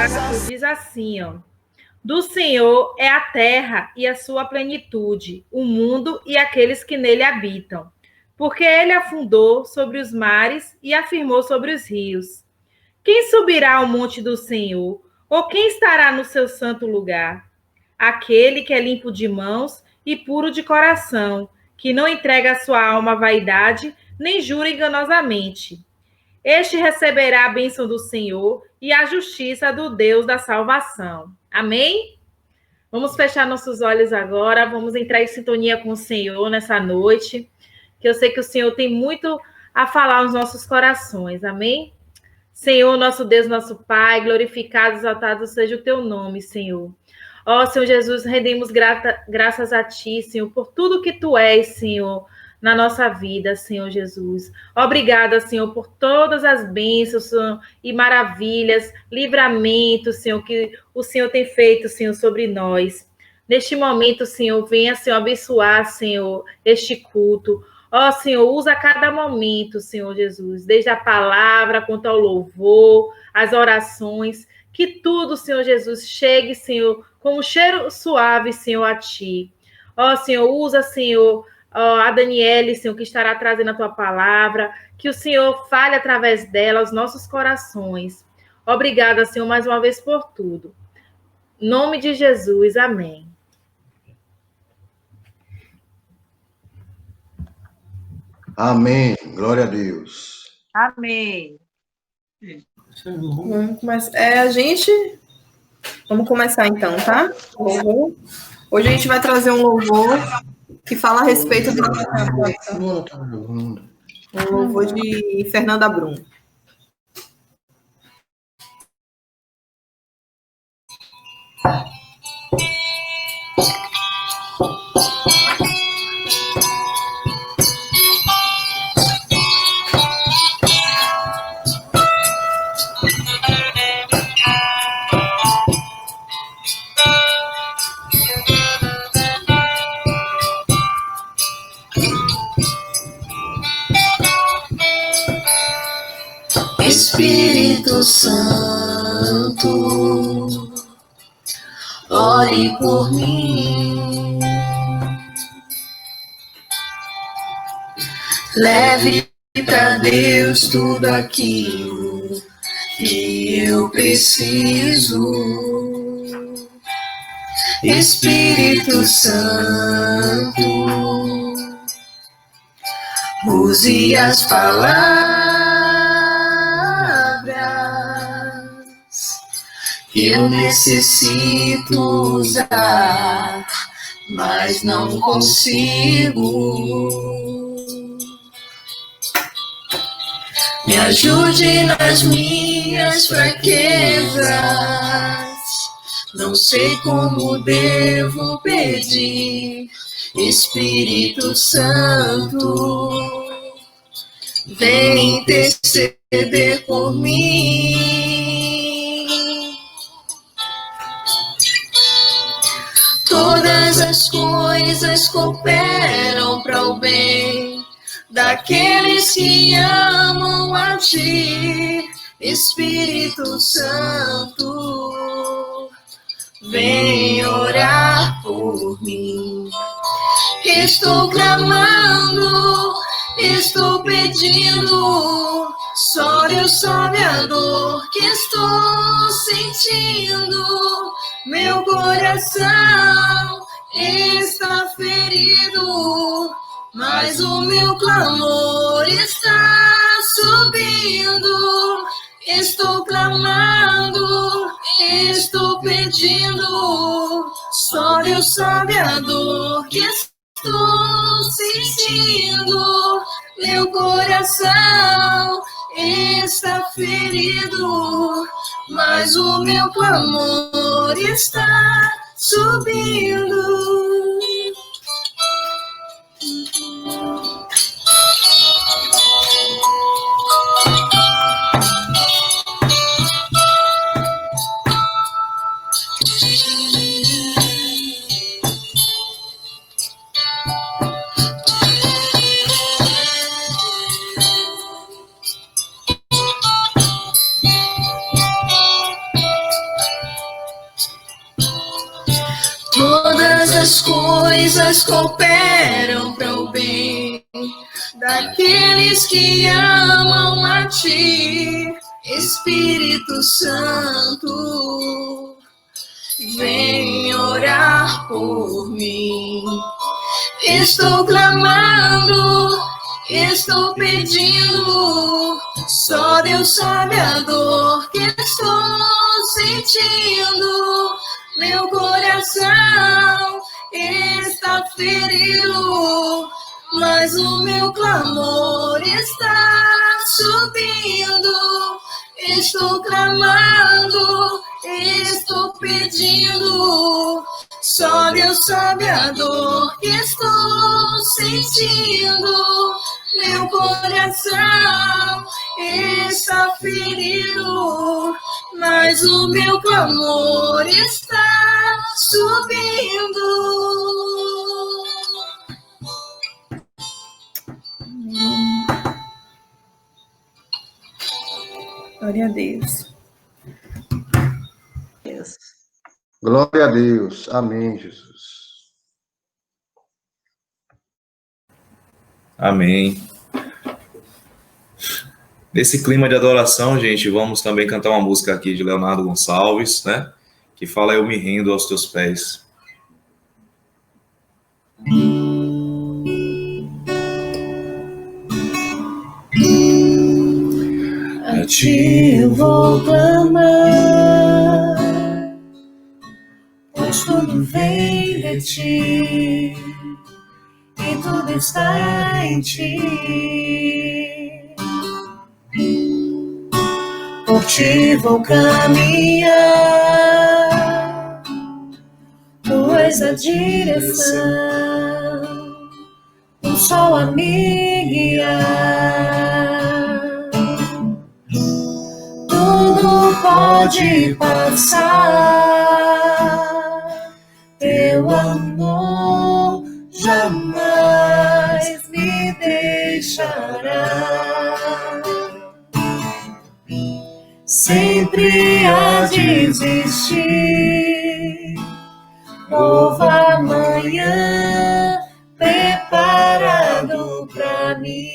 4 diz assim, ó. Do Senhor é a terra e a sua plenitude, o mundo e aqueles que nele habitam. Porque ele afundou sobre os mares e afirmou sobre os rios. Quem subirá ao monte do Senhor? Ou quem estará no seu santo lugar? Aquele que é limpo de mãos e puro de coração, que não entrega a sua alma à vaidade, nem jura enganosamente. Este receberá a bênção do Senhor e a justiça do Deus da salvação. Amém? Vamos fechar nossos olhos agora, vamos entrar em sintonia com o Senhor nessa noite, que eu sei que o Senhor tem muito a falar aos nossos corações. Amém? Senhor, nosso Deus, nosso Pai, glorificado, exaltado seja o teu nome, Senhor. Ó, Senhor Jesus, rendemos graças a ti, Senhor, por tudo que tu és, Senhor, na nossa vida, Senhor Jesus. Obrigada, Senhor, por todas as bênçãos, Senhor, e maravilhas, livramentos, Senhor, que o Senhor tem feito, Senhor, sobre nós. Neste momento, Senhor, venha, Senhor, abençoar, Senhor, este culto. Ó, Senhor, usa cada momento, Senhor Jesus, desde a palavra quanto ao louvor, as orações, que tudo, Senhor Jesus, chegue, Senhor, com um cheiro suave, Senhor, a Ti. Ó, Senhor, usa, Senhor, a Daniele, Senhor, que estará trazendo a Tua palavra, que o Senhor fale através dela aos nossos corações. Obrigada, Senhor, mais uma vez por tudo. Em nome de Jesus, amém. Amém. Glória a Deus. Amém. Mas vamos começar então, tá? Hoje a gente vai trazer um louvor que fala a respeito do um louvor de Fernanda Brum. Espírito Santo, ore por mim, leve para Deus tudo aquilo que eu preciso. Espírito Santo, use as palavras que eu necessito usar, mas não consigo. Me ajude nas minhas fraquezas, não sei como devo pedir. Espírito Santo, vem interceder por mim. Todas as coisas cooperam para o bem daqueles que amam a ti. Espírito Santo, vem orar por mim. Estou clamando, estou pedindo, só Deus sabe a dor que estou sentindo. Meu coração está ferido, mas o meu clamor está subindo. Estou clamando, estou pedindo, só Deus sabe a dor que estou sentindo. Meu coração está ferido, mas o meu clamor está subindo. mas cooperam para o bem daqueles que amam a ti. Espírito Santo, vem orar por mim. Estou clamando, estou pedindo, só Deus sabe a dor que estou sentindo. Meu coração está ferido, mas o meu clamor está subindo. Estou clamando, estou pedindo, só Deus sabe a dor que estou sentindo. Meu coração está ferido, mas o meu clamor está subindo. Glória a Deus. Glória a Deus. Amém, Jesus. Amém. Nesse clima de adoração, gente, vamos também cantar uma música aqui de Leonardo Gonçalves, né? Que fala: eu me rendo aos teus pés. A ti eu vou clamar, pois tudo vem de ti e tudo está em ti. Por ti vou caminhar, tu és a direção, o sol a me guiar. Tudo pode passar, teu amor jamais me deixará. Sempre há de existir novo amanhã preparado pra mim.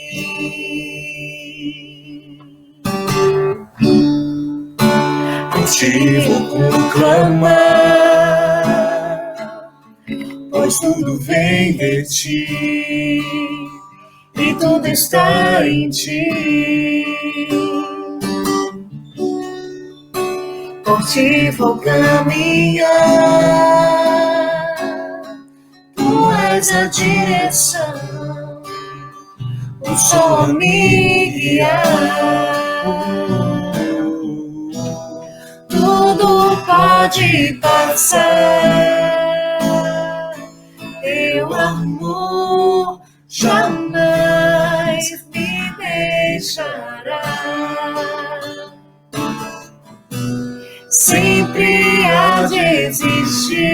Contigo proclamar, pois tudo vem de ti e tudo está em ti. Por ti vou caminhar, tu és a direção, o sol a me guiar. Tudo pode passar, teu amor jamais me deixará. Sempre há de existir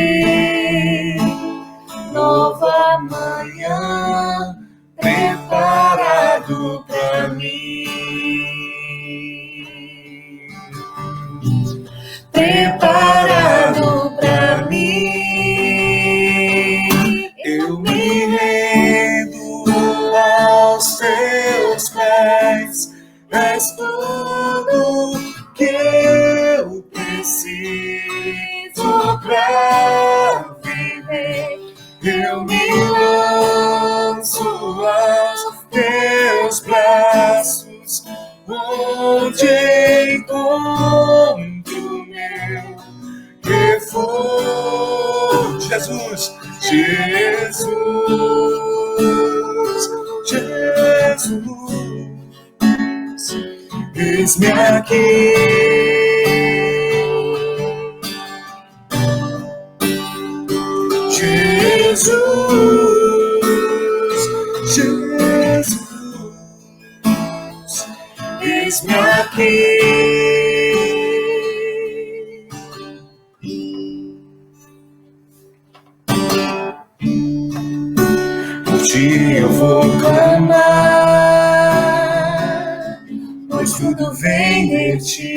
nova manhã preparado pra mim. Preparado pra mim. Eu me rendo aos teus pés, és tudo que eu preciso pra viver. Eu me lanço aos teus braços, onde encontro meu refúgio. Jesus, Jesus, Jesus, eis-me aqui. Jesus, Jesus, eis-me aqui. Por ti eu vou clamar, pois tudo vem de ti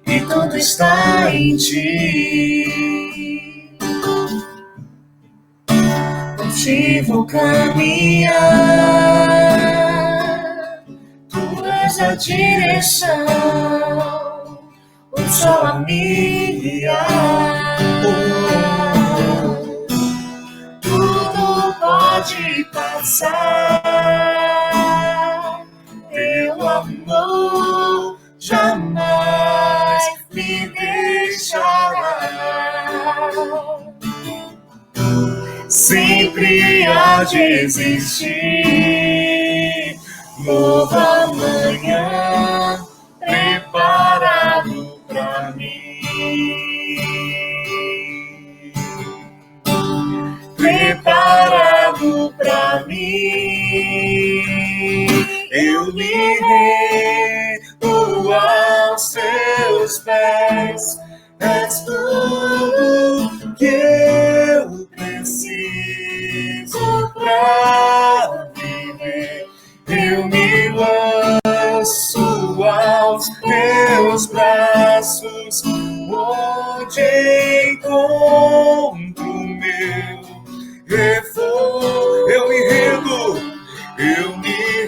e tudo está em ti. ti vou caminhar. Tu és a direção, o sol a me guiar. Tudo pode passar, teu amor jamais me deixará. Sempre há de existir novo amanhã preparado pra mim. Preparado pra mim. Eu me rendo aos teus pés. És tudo que eu preciso pra viver. Eu me lanço aos teus braços, onde encontro meu refúgio. Eu me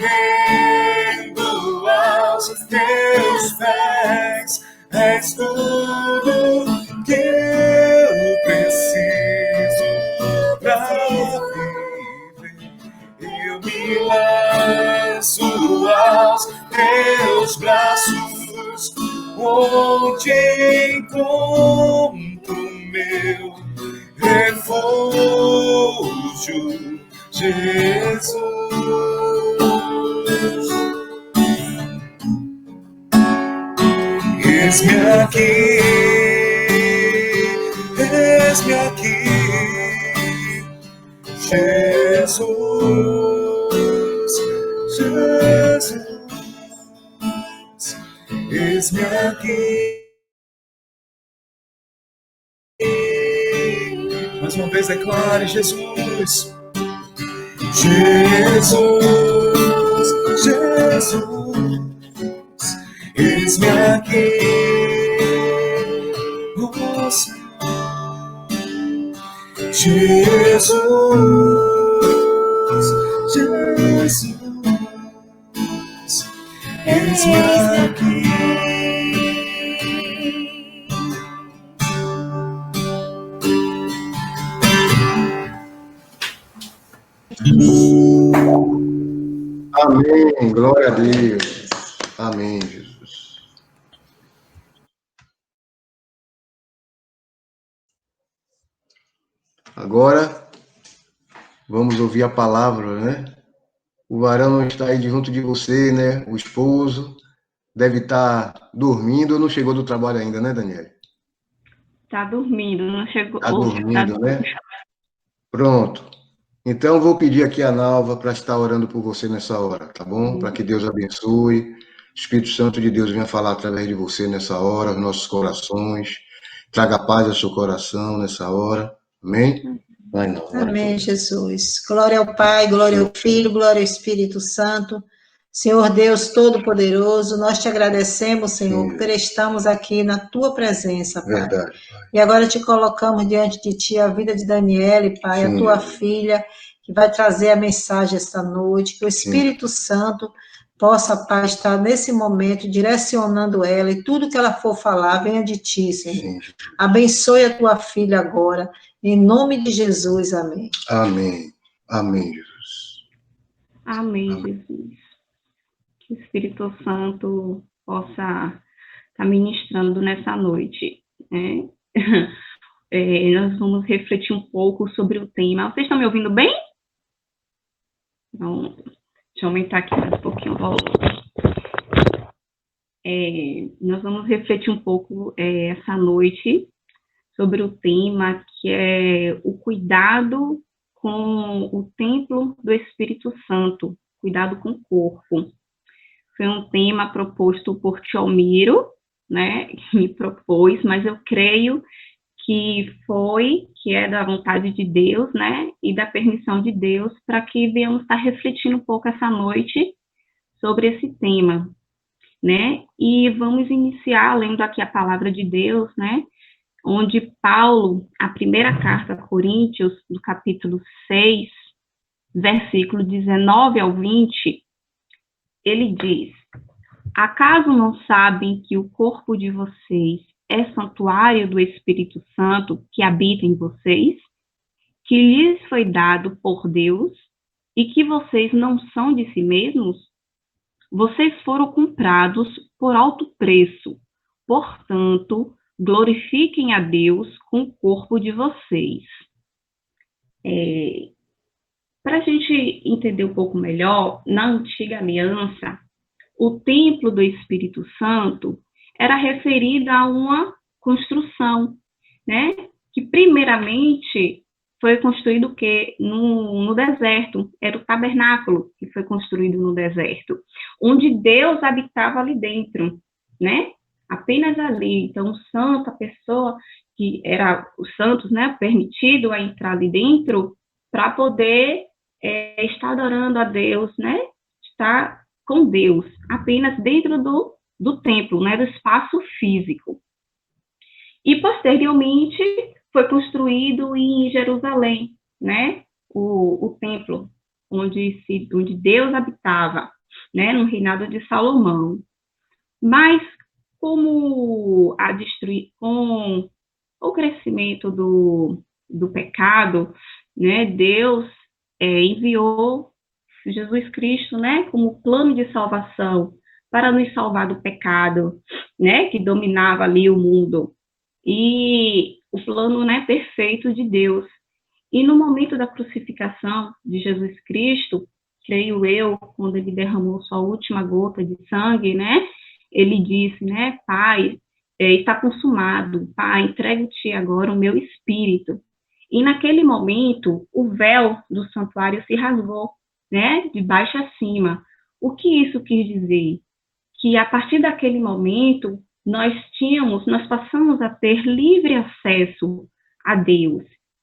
rendo aos teus pés. És tudo que eu preciso pra viver. Eu me lanço aos teus braços, onde encontro meu refúgio, Jesus. Eis-me aqui, Jesus, Jesus, eis-me aqui. Mais uma vez declare, Jesus, Jesus, Jesus, eis-me aqui, oh Senhor, Jesus, Jesus, eis-me aqui. Amém, glória a Deus. Amém, Jesus. Agora, vamos ouvir a palavra, né? O varão está aí junto de você, né? O esposo deve estar dormindo ou não chegou do trabalho ainda, né, Daniela? Está dormindo, não chegou. Está dormindo, né? Pronto. Então, vou pedir aqui a Nalva para estar orando por você nessa hora, tá bom? Para que Deus abençoe. O Espírito Santo de Deus venha falar através de você nessa hora, aos nossos corações. Traga paz ao seu coração nessa hora. Amém? Vai, não. Amém, Jesus. Glória ao Pai, glória ao Filho, glória ao Espírito Santo. Senhor Deus Todo-Poderoso, nós te agradecemos, Senhor, por estarmos aqui na tua presença, Pai. Verdade, Pai. E agora te colocamos diante de ti a vida de Daniele, Pai, a tua filha, que vai trazer a mensagem esta noite, que o Espírito Santo possa, Pai, estar nesse momento direcionando ela e tudo que ela for falar venha de ti, Senhor. Abençoe a tua filha agora, em nome de Jesus, amém. Amém. Amém, Jesus. Amém, Jesus. Que o Espírito Santo possa estar ministrando nessa noite, né? Nós vamos refletir um pouco sobre o tema. Vocês estão me ouvindo bem? Então, deixa eu aumentar aqui mais um pouquinho o volume. Nós vamos refletir um pouco essa noite sobre o tema que é o cuidado com o templo do Espírito Santo, cuidado com o corpo. Foi um tema proposto por Tiomiro, né, que me propôs, mas eu creio que é da vontade de Deus, né, e da permissão de Deus, para que venhamos estar refletindo um pouco essa noite sobre esse tema, né, e vamos iniciar lendo aqui a palavra de Deus, né, onde Paulo, a primeira carta a Coríntios, no capítulo 6, versículo 19 ao 20, ele diz: acaso não sabem que o corpo de vocês é santuário do Espírito Santo que habita em vocês, que lhes foi dado por Deus, e que vocês não são de si mesmos? Vocês foram comprados por alto preço. Portanto, glorifiquem a Deus com o corpo de vocês. Para a gente entender um pouco melhor, na antiga aliança, o templo do Espírito Santo era referido a uma construção, né? Que primeiramente foi construído no deserto, era o tabernáculo que foi construído no deserto, onde Deus habitava ali dentro, né? Apenas ali. Então, o santo, a pessoa que era os santos, né, permitido a entrar ali dentro para poder estar adorando a Deus, né? Estar com Deus, apenas dentro do templo, né, do espaço físico. E, posteriormente, foi construído em Jerusalém, né, o templo, onde Deus habitava, né, no reinado de Salomão. Mas, com o crescimento do pecado, né, Deus enviou Jesus Cristo, né, como plano de salvação para nos salvar do pecado, né, que dominava ali o mundo, e o plano, né, perfeito de Deus. E no momento da crucificação de Jesus Cristo, creio eu, quando ele derramou sua última gota de sangue, né, ele disse, né, Pai, está consumado, Pai, entrego-te agora o meu espírito. E naquele momento, o véu do santuário se rasgou, né, de baixo a cima. O que isso quis dizer? Que a partir daquele momento, nós passamos a ter livre acesso a Deus.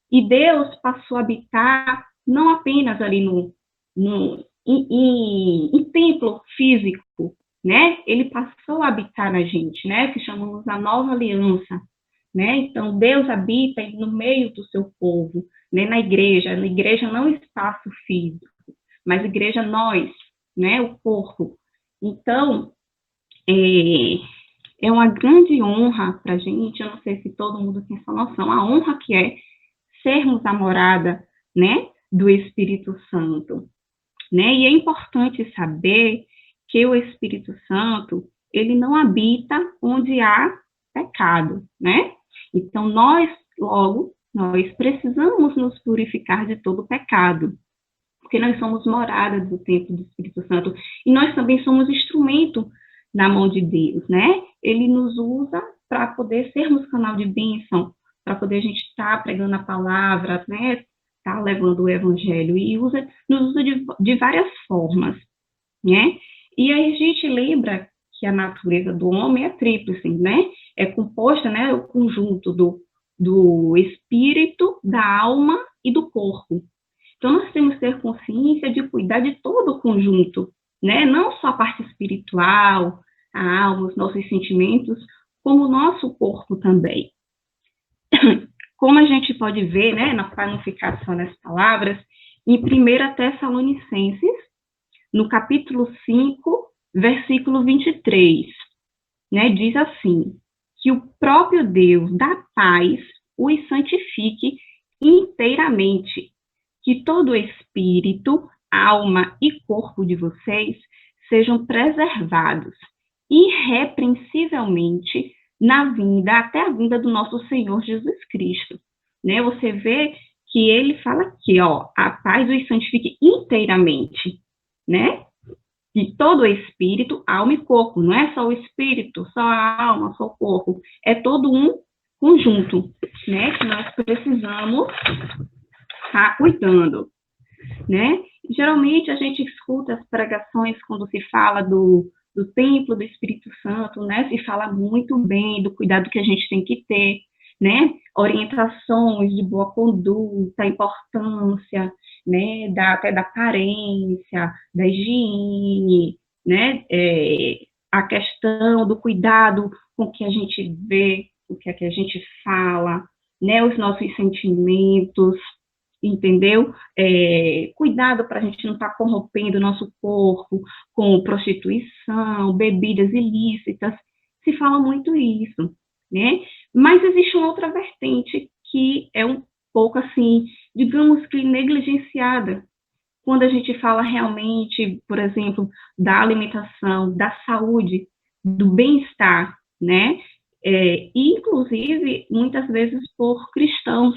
E Deus passou a habitar não apenas ali em templo físico, né? Ele passou a habitar na gente, né? Que chamamos a nova aliança, né? Então, Deus habita no meio do seu povo, né? Na igreja não espaço físico, mas igreja nós, né? O corpo. Então, é uma grande honra para a gente, eu não sei se todo mundo tem essa noção, a honra que é sermos a morada, né, do Espírito Santo, né, e é importante saber que o Espírito Santo, ele não habita onde há pecado, né, então nós precisamos nos purificar de todo pecado, porque nós somos morada do templo do Espírito Santo, e nós também somos instrumento na mão de Deus, né? Ele nos usa para poder sermos canal de bênção, para poder a gente estar pregando a palavra, né? Tá levando o evangelho, e nos usa de várias formas, né? E aí a gente lembra que a natureza do homem é tríplice, né? É composta, né? O conjunto do espírito, da alma e do corpo. Então, nós temos que ter consciência de cuidar de todo o conjunto, né? Não só a parte espiritual, a alma, os nossos sentimentos, como o nosso corpo também. Como a gente pode ver, né, para não ficar só nas palavras, em 1 Tessalonicenses, no capítulo 5, versículo 23, né, diz assim, que o próprio Deus da paz os santifique inteiramente, que todo o espírito, alma e corpo de vocês sejam preservados irrepreensivelmente até a vinda do nosso Senhor Jesus Cristo, né? Você vê que ele fala aqui, ó, a paz os santifique inteiramente, né? De todo o espírito, alma e corpo, não é só o espírito, só a alma, só o corpo, é todo um conjunto, né? Que nós precisamos estar cuidando, né? Geralmente a gente escuta as pregações quando se fala do templo do Espírito Santo, né? Se fala muito bem do cuidado que a gente tem que ter, né? Orientações de boa conduta, a importância, né? Até da aparência, da higiene, né? A questão do cuidado com o que a gente vê, com o que a gente fala, né? Os nossos sentimentos, entendeu? Cuidado para a gente não estar corrompendo o nosso corpo com prostituição, bebidas ilícitas, se fala muito isso, né? Mas existe uma outra vertente que é um pouco assim, digamos que negligenciada, quando a gente fala realmente, por exemplo, da alimentação, da saúde, do bem-estar, né? Inclusive, muitas vezes por cristãos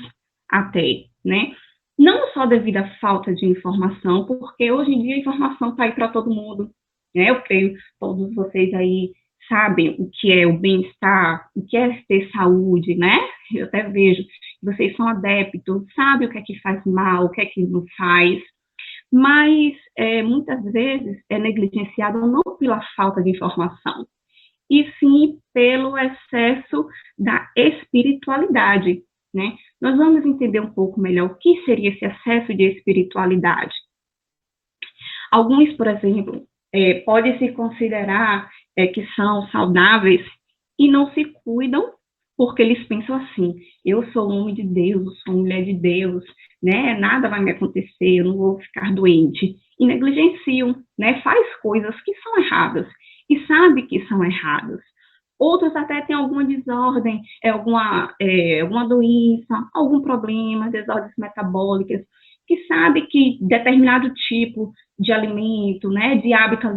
até, né? Não só devido à falta de informação, porque hoje em dia a informação está aí para todo mundo, né? Eu creio que todos vocês aí sabem o que é o bem-estar, o que é ter saúde, né? Eu até vejo que vocês são adeptos, sabem o que é que faz mal, o que é que não faz, mas muitas vezes é negligenciado não pela falta de informação, e sim pelo excesso da espiritualidade, né? Nós vamos entender um pouco melhor o que seria esse excesso de espiritualidade. Alguns, por exemplo, podem se considerar que são saudáveis e não se cuidam porque eles pensam assim, eu sou homem de Deus, eu sou mulher de Deus, né? Nada vai me acontecer, eu não vou ficar doente. E negligenciam, né? Faz coisas que são erradas e sabe que são erradas. Outros até têm alguma desordem, alguma doença, algum problema, desordens metabólicas, que sabe que determinado tipo de alimento, né, de hábito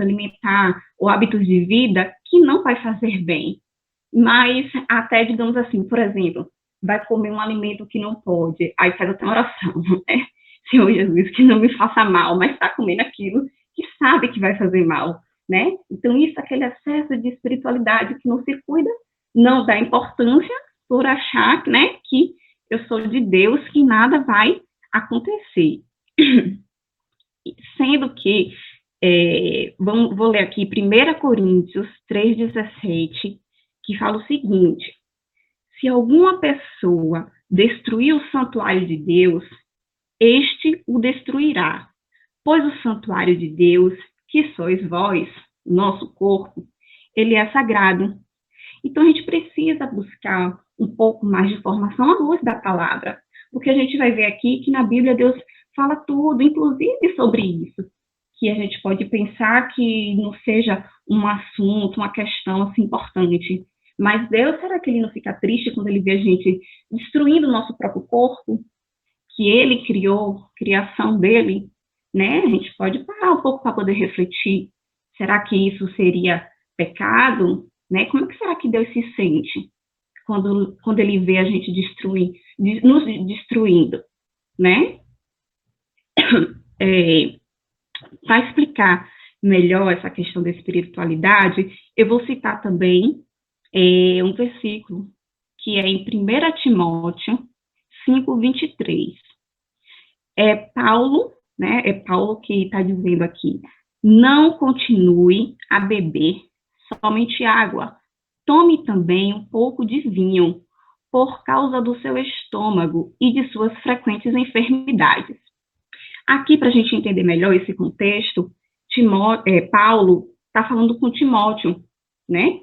alimentar ou hábitos de vida, que não vai fazer bem. Mas até, digamos assim, por exemplo, vai comer um alimento que não pode, aí faz até uma oração, né? Senhor Jesus, que não me faça mal, mas está comendo aquilo que sabe que vai fazer mal, né? Então, isso é aquele excesso de espiritualidade que não se cuida, não dá importância por achar, né, que eu sou de Deus, que nada vai acontecer. Sendo que, vou ler aqui 1 Coríntios 3,17, que fala o seguinte: se alguma pessoa destruir o santuário de Deus, este o destruirá, pois o santuário de Deus, que sois vós, nosso corpo, ele é sagrado. Então, a gente precisa buscar um pouco mais de informação à luz da palavra, porque a gente vai ver aqui que na Bíblia Deus fala tudo, inclusive sobre isso, que a gente pode pensar que não seja um assunto, uma questão assim importante, mas Deus, será que ele não fica triste quando ele vê a gente destruindo o nosso próprio corpo, que ele criou, criação dele, né? A gente pode parar um pouco para poder refletir. Será que isso seria pecado? Né? Como é que será que Deus se sente quando ele vê a gente nos destruindo? Né? Para explicar melhor essa questão da espiritualidade, eu vou citar também um versículo que é em 1 Timóteo 5:23. Paulo, né? É Paulo que está dizendo aqui: não continue a beber somente água, tome também um pouco de vinho, por causa do seu estômago e de suas frequentes enfermidades. Aqui, para a gente entender melhor esse contexto, Paulo está falando com Timóteo, né?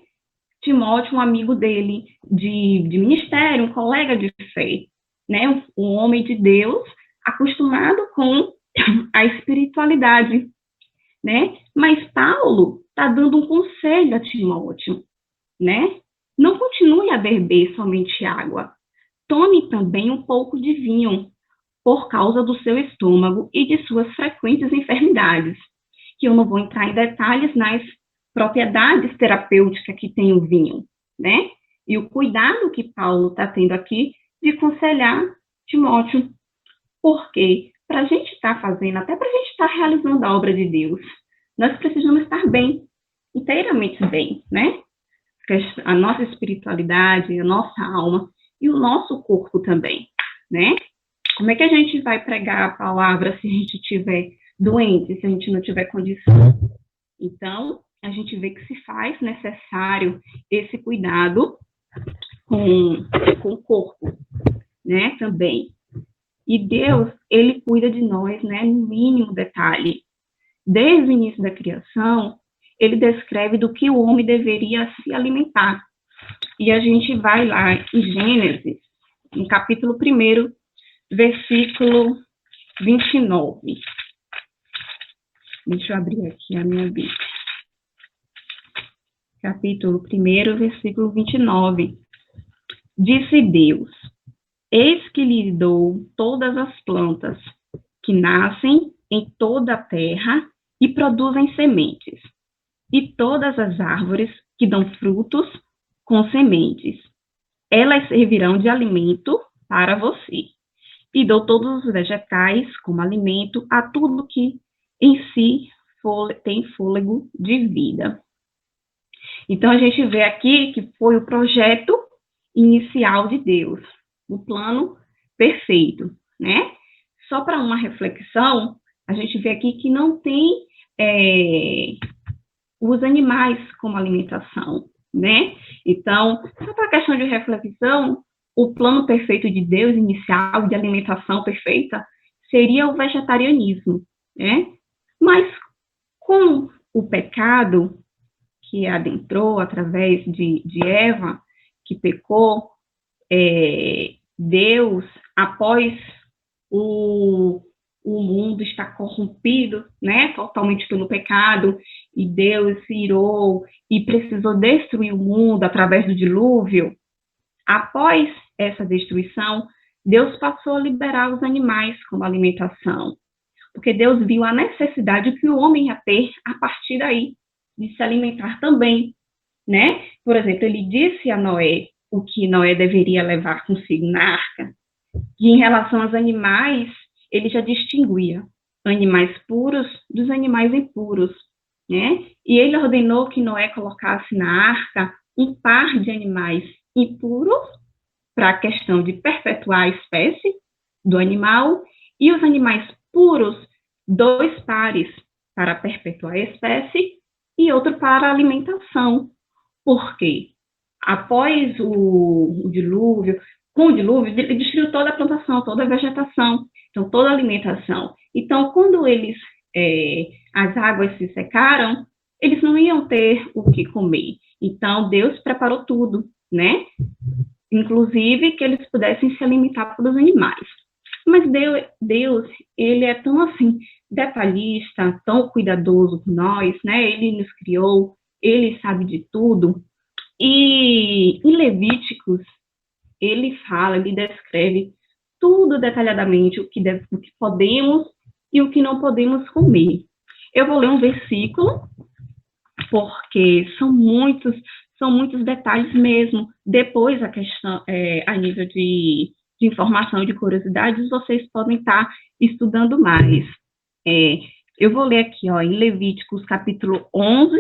Timóteo, um amigo dele de ministério, um colega de fé, né? Um homem de Deus, acostumado com a espiritualidade, né? Mas Paulo está dando um conselho a Timóteo, né? Não continue a beber somente água. Tome também um pouco de vinho, por causa do seu estômago e de suas frequentes enfermidades, que eu não vou entrar em detalhes nas propriedades terapêuticas que tem o vinho, né? E o cuidado que Paulo está tendo aqui de aconselhar Timóteo. Porque para a gente estar fazendo, até para a gente estar realizando a obra de Deus, nós precisamos estar bem, inteiramente bem, né? A nossa espiritualidade, a nossa alma e o nosso corpo também, né? Como é que a gente vai pregar a palavra se a gente estiver doente, se a gente não tiver condição? Então, a gente vê que se faz necessário esse cuidado com o corpo, né, também. E Deus, ele cuida de nós, né, no mínimo detalhe. Desde o início da criação, ele descreve do que o homem deveria se alimentar. E a gente vai lá em Gênesis, no capítulo 1, versículo 29. Deixa eu abrir aqui a minha Bíblia. Capítulo 1, versículo 29. Disse Deus: eis que lhe dou todas as plantas que nascem em toda a terra e produzem sementes, e todas as árvores que dão frutos com sementes. Elas servirão de alimento para você. E dou todos os vegetais como alimento a tudo que em si tem fôlego de vida. Então, a gente vê aqui que foi o projeto inicial de Deus, o plano perfeito, né? Só para uma reflexão, a gente vê aqui que não tem os animais como alimentação, né? Então, só para a questão de reflexão, o plano perfeito de Deus, inicial, de alimentação perfeita, seria o vegetarianismo, né? Mas, com o pecado que adentrou através de Eva, que pecou, Deus, após o mundo estar corrompido, né, totalmente pelo pecado, e Deus se irou e precisou destruir o mundo através do dilúvio. Após essa destruição, Deus passou a liberar os animais como alimentação, porque Deus viu a necessidade que o homem ia ter a partir daí, de se alimentar também, né? Por exemplo, ele disse a Noé o que Noé deveria levar consigo na arca, e em relação aos animais, ele já distinguia animais puros dos animais impuros, né? E ele ordenou que Noé colocasse na arca um par de animais impuros, para a questão de perpetuar a espécie do animal, e os animais puros, 2 pares para perpetuar a espécie, e outro para alimentação. Por quê? Após o dilúvio, com o dilúvio, ele destruiu toda a plantação, toda a vegetação, então toda a alimentação. Então, quando as águas se secaram, eles não iam ter o que comer. Então, Deus preparou tudo, né? Inclusive que eles pudessem se alimentar pelos animais. Mas Deus, ele é tão assim, detalhista, tão cuidadoso com nós, né? Ele nos criou, ele sabe de tudo. E em Levíticos, ele fala, ele descreve tudo detalhadamente, o que podemos e o que não podemos comer. Eu vou ler um versículo, porque são muitos detalhes mesmo. Depois, a questão, a nível de informação e de curiosidades, vocês podem estar estudando mais. Eu vou ler aqui, ó, em Levíticos, capítulo 11,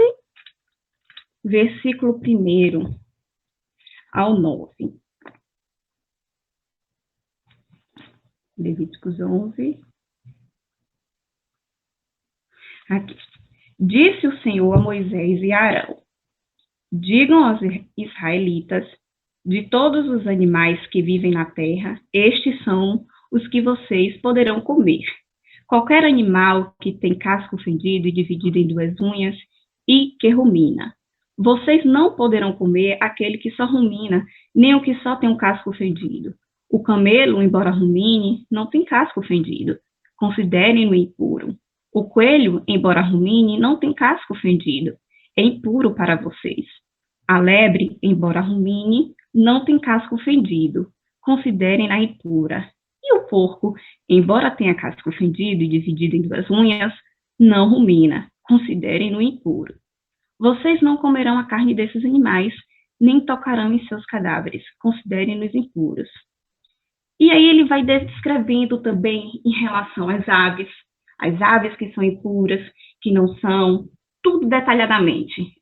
versículo 1 ao 9. Levíticos 11. Aqui. Disse o Senhor a Moisés e a Arão: digam aos israelitas, de todos os animais que vivem na terra, estes são os que vocês poderão comer. Qualquer animal que tem casco fendido e dividido em 2 unhas e que rumina. Vocês não poderão comer aquele que só rumina, nem o que só tem um casco fendido. O camelo, embora rumine, não tem casco fendido. Considerem-no impuro. O coelho, embora rumine, não tem casco fendido. É impuro para vocês. A lebre, embora rumine, não tem casco fendido. Considerem-na impura. E o porco, embora tenha casco fendido e dividido em 2 unhas, não rumina. Considerem-no impuro. Vocês não comerão a carne desses animais, nem tocarão em seus cadáveres. Considerem-nos impuros. E aí ele vai descrevendo também em relação às aves que são impuras, que não são, tudo detalhadamente.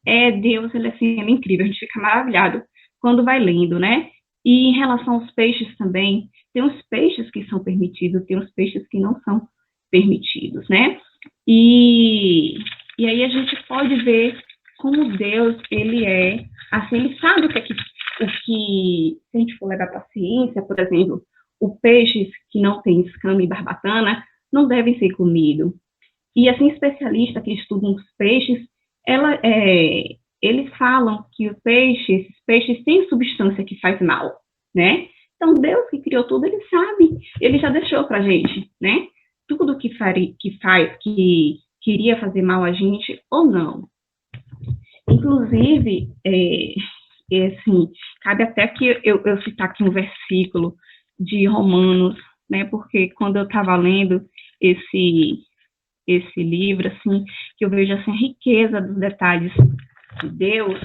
Deus, ele assim, é incrível, a gente fica maravilhado quando vai lendo, né? E em relação aos peixes também, tem uns peixes que são permitidos, tem uns peixes que não são permitidos, né? E aí a gente pode ver como Deus, ele é, assim, ele sabe o que, se a gente for levar para a ciência, por exemplo, os peixes que não têm escama e barbatana não devem ser comidos. E, assim, especialistas que estudam os peixes, eles falam que esses peixes têm substância que faz mal, né? Então, Deus que criou tudo, ele sabe, ele já deixou pra gente, né? Tudo que queria fazer mal a gente ou não. Inclusive, assim, cabe até que eu citar aqui um versículo de Romanos, né? Porque quando eu estava lendo esse livro, assim, que eu vejo assim, a riqueza dos detalhes de Deus,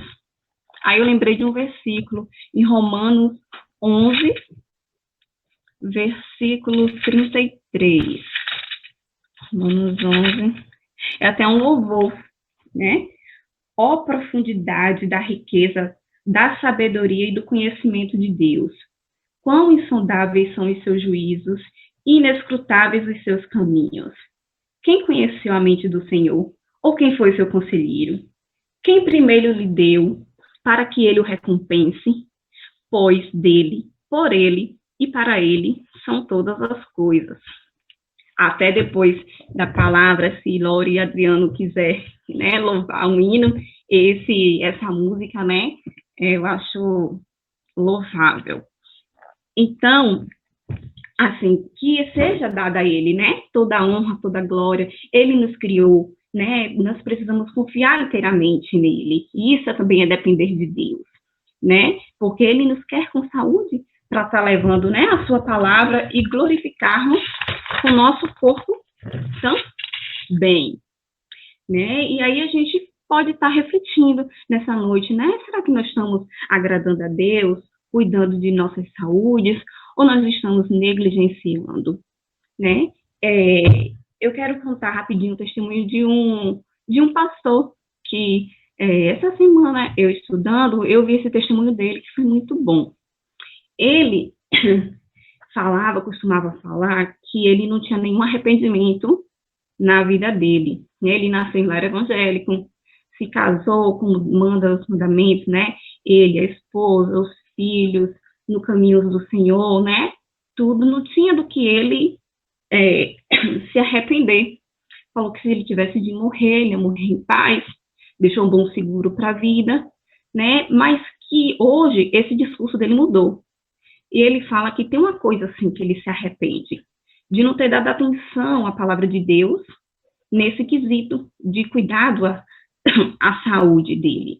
aí eu lembrei de um versículo em Romanos 11, versículo 33. Romanos 11, é até um louvor, né? Ó profundidade da riqueza, da sabedoria e do conhecimento de Deus. Quão insondáveis são os seus juízos, inescrutáveis os seus caminhos. Quem conheceu a mente do Senhor? Ou quem foi seu conselheiro? Quem primeiro lhe deu, para que ele o recompense? Pois dele, por ele e para ele são todas as coisas. Até depois da palavra, se Lore e Adriano quiser, né, louvar um hino, essa música, né, eu acho louvável. Então, assim, que seja dada a ele, né, toda a honra, toda a glória, ele nos criou, né, nós precisamos confiar inteiramente nele, e isso também é depender de Deus, né, porque ele nos quer com saúde para estar levando, né, a sua palavra e glorificarmos o nosso corpo também, né, e aí a gente pode estar refletindo nessa noite, né, será que nós estamos agradando a Deus, cuidando de nossas saúdes, ou nós estamos negligenciando, né? Eu quero contar rapidinho o testemunho de um pastor que, essa semana, eu estudando, eu vi esse testemunho dele, que foi muito bom. Ele costumava falar que ele não tinha nenhum arrependimento na vida dele, né? Ele nasceu em lar evangélico, se casou como manda os mandamentos, né? Ele, a esposa, os filhos, no caminho do Senhor, né? Tudo, não tinha do que ele se arrepender. Falou que se ele tivesse de morrer, ele ia morrer em paz, deixou um bom seguro para a vida, né? Mas que hoje esse discurso dele mudou. E ele fala que tem uma coisa assim que ele se arrepende, de não ter dado atenção à palavra de Deus nesse quesito de cuidado à saúde dele,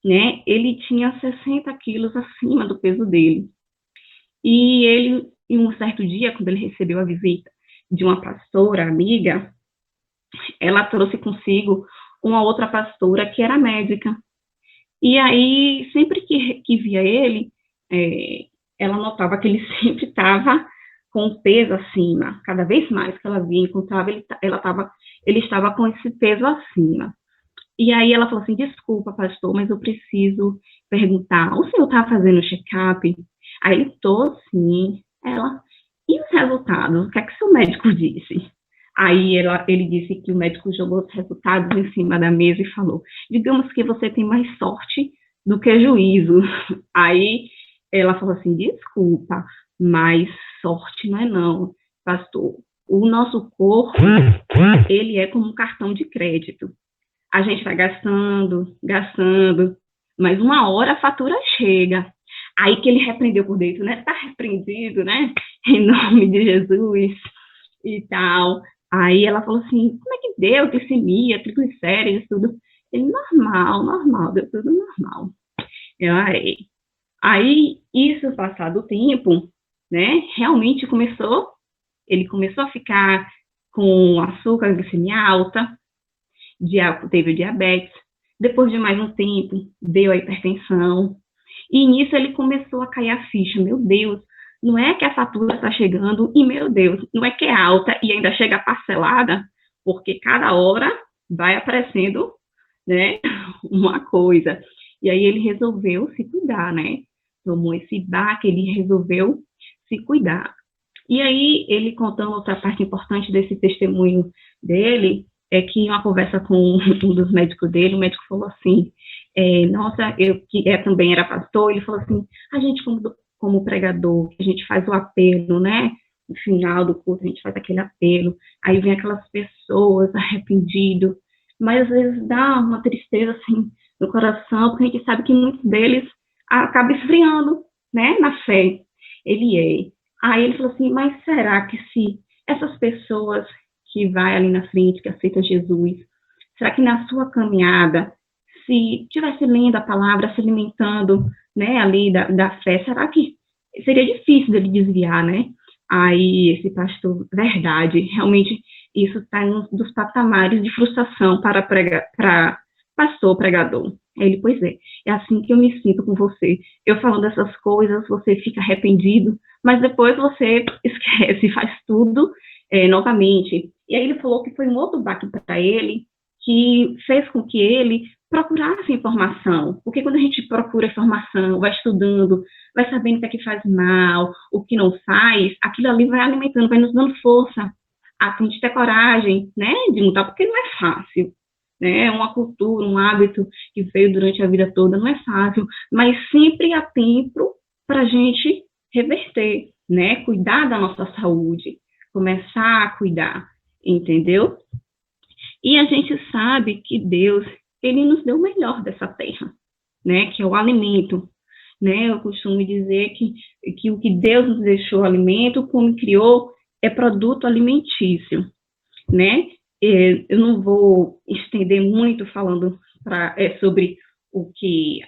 né? Ele tinha 60 quilos acima do peso dele. E ele, em um certo dia, quando ele recebeu a visita de uma pastora amiga, ela trouxe consigo uma outra pastora que era médica. E aí, sempre que via ele, ela notava que ele sempre estava com o peso acima. Cada vez mais que ela via, encontrava, ele estava com esse peso acima. E aí ela falou assim, desculpa, pastor, mas eu preciso perguntar, o senhor está fazendo check-up? Aí ele, tô sim. Ela, e os resultados? O que é que seu médico disse? Aí ele disse que o médico jogou os resultados em cima da mesa e falou, digamos que você tem mais sorte do que juízo. Aí ela falou assim, desculpa, mas sorte não é não, pastor. O nosso corpo, ele é como um cartão de crédito. A gente vai gastando, mas uma hora a fatura chega. Aí que ele repreendeu por dentro, né? Está repreendido, né? Em nome de Jesus e tal. Aí ela falou assim, como é que deu? Glicemia, triglicérides, tudo. Ele, normal, deu tudo normal. Aí, isso, passado o tempo, né? Realmente ele começou a ficar com açúcar, glicemia alta, teve o diabetes, depois de mais um tempo, deu a hipertensão, e nisso ele começou a cair a ficha, meu Deus, não é que a fatura está chegando, e meu Deus, não é que é alta e ainda chega parcelada, porque cada hora vai aparecendo, né, uma coisa, e aí ele resolveu se cuidar, né, tomou esse baque, ele resolveu se cuidar. E aí, ele contando outra parte importante desse testemunho dele, é que em uma conversa com um dos médicos dele, o médico falou assim, nossa, eu que também era pastor, ele falou assim, a gente como pregador, a gente faz o apelo, né, no final do curso a gente faz aquele apelo, aí vem aquelas pessoas arrependidas, mas às vezes dá uma tristeza, assim, no coração, porque a gente sabe que muitos deles acabam esfriando, né, na fé. ele é. Aí ele falou assim, mas será que se essas pessoas que vai ali na frente, que aceita Jesus, será que na sua caminhada, se estivesse lendo a palavra, se alimentando, né, ali da fé, será que seria difícil dele desviar, né? Aí esse pastor, verdade, realmente isso está em um dos patamares de frustração para pastor pregador. Ele, pois é assim que eu me sinto com você. Eu falando essas coisas, você fica arrependido, mas depois você esquece, faz tudo novamente. E aí ele falou que foi um outro baque para ele, que fez com que ele procurasse informação, porque quando a gente procura informação, vai estudando, vai sabendo o que é que faz mal, o que não faz, aquilo ali vai alimentando, vai nos dando força, a gente ter coragem, né, de mudar, porque não é fácil, né, é uma cultura, um hábito que veio durante a vida toda, não é fácil, mas sempre há tempo para a gente reverter, né, cuidar da nossa saúde, começar a cuidar, entendeu? E a gente sabe que Deus, ele nos deu o melhor dessa terra, né, que é o alimento, né, eu costumo dizer que o que Deus nos deixou alimento, como criou, é produto alimentício, né, eu não vou estender muito falando sobre o que,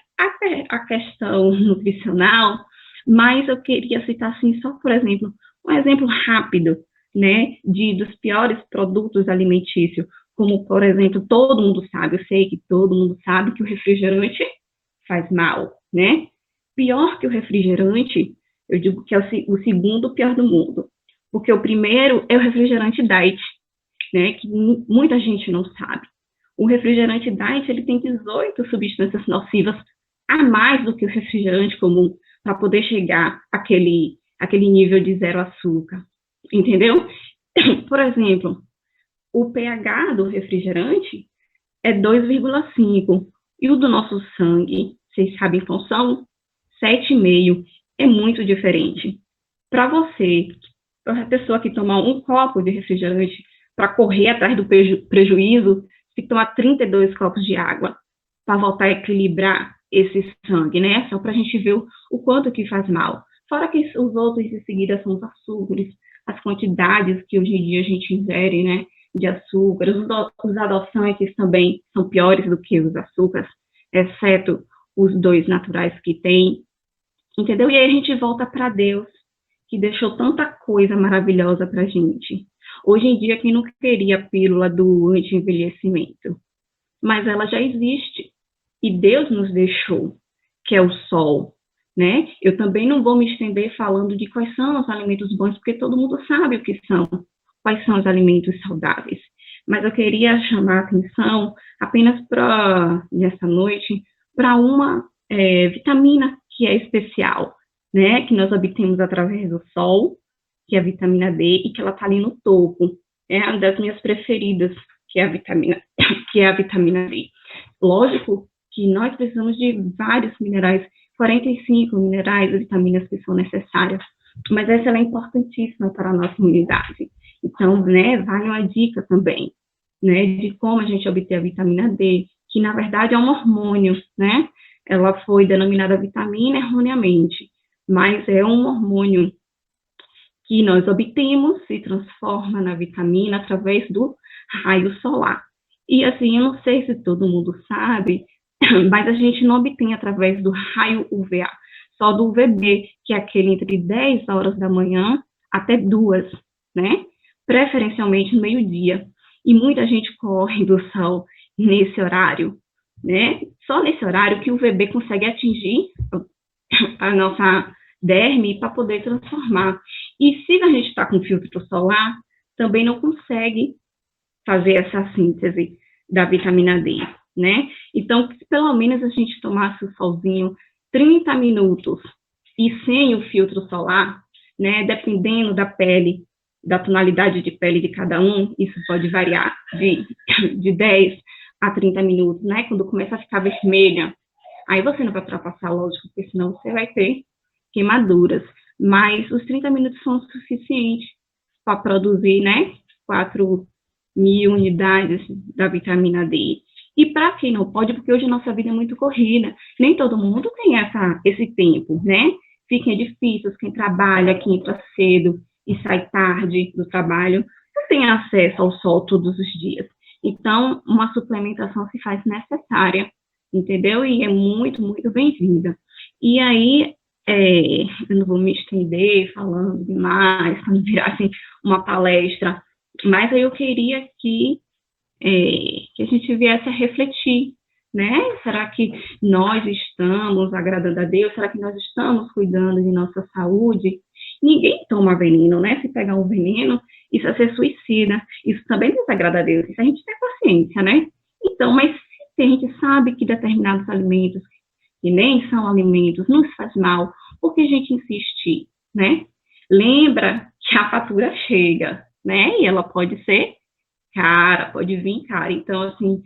a questão nutricional, mas eu queria citar, assim, só, por exemplo, um exemplo rápido, né, dos piores produtos alimentícios, como, por exemplo, todo mundo sabe, eu sei que todo mundo sabe que o refrigerante faz mal, né? Pior que o refrigerante, eu digo que é o segundo pior do mundo, porque o primeiro é o refrigerante diet, né, que muita gente não sabe. O refrigerante diet, ele tem 18 substâncias nocivas a mais do que o refrigerante comum, para poder chegar àquele nível de 0 açúcar, entendeu? Por exemplo, o pH do refrigerante é 2,5, e o do nosso sangue, vocês sabem qual são? 7,5, é muito diferente. Para você, para a pessoa que tomar um copo de refrigerante para correr atrás do prejuízo, tem que tomar 32 copos de água para voltar a equilibrar esse sangue, né? Só para a gente ver o quanto que faz mal. Fora que os outros em seguida são os açúcares, as quantidades que hoje em dia a gente ingere, né, de açúcar, os adoçantes também são piores do que os açúcares, exceto os 2 naturais que tem, entendeu? E aí a gente volta para Deus, que deixou tanta coisa maravilhosa para a gente. Hoje em dia, quem não queria a pílula do anti-envelhecimento? Mas ela já existe, e Deus nos deixou, que é o sol, né? Eu também não vou me estender falando de quais são os alimentos bons, porque todo mundo sabe o que são, quais são os alimentos saudáveis. Mas eu queria chamar a atenção apenas nessa noite, para uma vitamina que é especial, né? Que nós obtemos através do sol, que é a vitamina D, e que ela está ali no topo. É uma das minhas preferidas, que é a vitamina D. Lógico que nós precisamos de vários minerais, 45 minerais e vitaminas que são necessárias, mas essa é importantíssima para a nossa imunidade. Então, né, vale uma dica também, né, de como a gente obter a vitamina D, que na verdade é um hormônio, né? Ela foi denominada vitamina erroneamente, mas é um hormônio que nós obtemos, se transforma na vitamina através do raio solar. E assim, eu não sei se todo mundo sabe, mas a gente não obtém através do raio UVA, só do UVB, que é aquele entre 10 horas da manhã até 2, né? Preferencialmente no meio-dia. E muita gente corre do sol nesse horário, né? Só nesse horário que o UVB consegue atingir a nossa derme para poder transformar. E se a gente está com filtro solar, também não consegue fazer essa síntese da vitamina D, né? Então, se pelo menos a gente tomasse o solzinho 30 minutos e sem o filtro solar, né, dependendo da pele, da tonalidade de pele de cada um, isso pode variar de 10 a 30 minutos, né? Quando começa a ficar vermelha, aí você não vai ultrapassar, lógico, porque senão você vai ter queimaduras. Mas os 30 minutos são suficientes para produzir, né, 4.000 unidades da vitamina D. E para quem não pode, porque hoje a nossa vida é muito corrida, nem todo mundo tem esse tempo, né, fiquem edifícios, quem trabalha, quem entra cedo e sai tarde do trabalho, não tem acesso ao sol todos os dias. Então, uma suplementação se faz necessária, entendeu? E é muito, muito bem-vinda. E aí, eu não vou me estender falando demais, para não virar assim, uma palestra, mas aí eu queria que a gente viesse a refletir, né? Será que nós estamos agradando a Deus? Será que nós estamos cuidando de nossa saúde? Ninguém toma veneno, né? Se pegar um veneno, isso é ser suicida. Isso também desagrada a Deus. Isso a gente tem consciência, né? Então, mas se a gente sabe que determinados alimentos, que nem são alimentos, nos faz mal, por que a gente insiste, né? Lembra que a fatura chega, né? E ela pode ser cara, pode vir cara. Então, assim,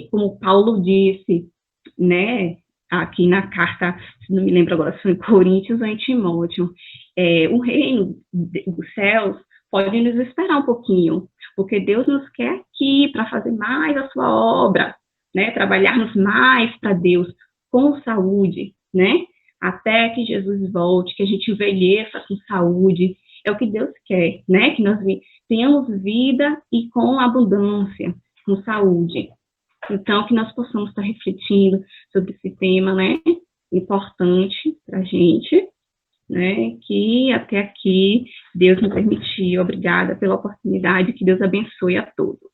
como Paulo disse, né, aqui na carta, se não me lembro agora, se foi em Coríntios ou em Timóteo, o reino dos céus pode nos esperar um pouquinho, porque Deus nos quer aqui para fazer mais a sua obra, né, trabalharmos mais para Deus com saúde, né, até que Jesus volte, que a gente envelheça com saúde, é o que Deus quer, né, que nós tenhamos vida e com abundância, com saúde. Então, que nós possamos estar refletindo sobre esse tema, né, importante para a gente, né, que até aqui Deus nos permitiu. Obrigada pela oportunidade, que Deus abençoe a todos.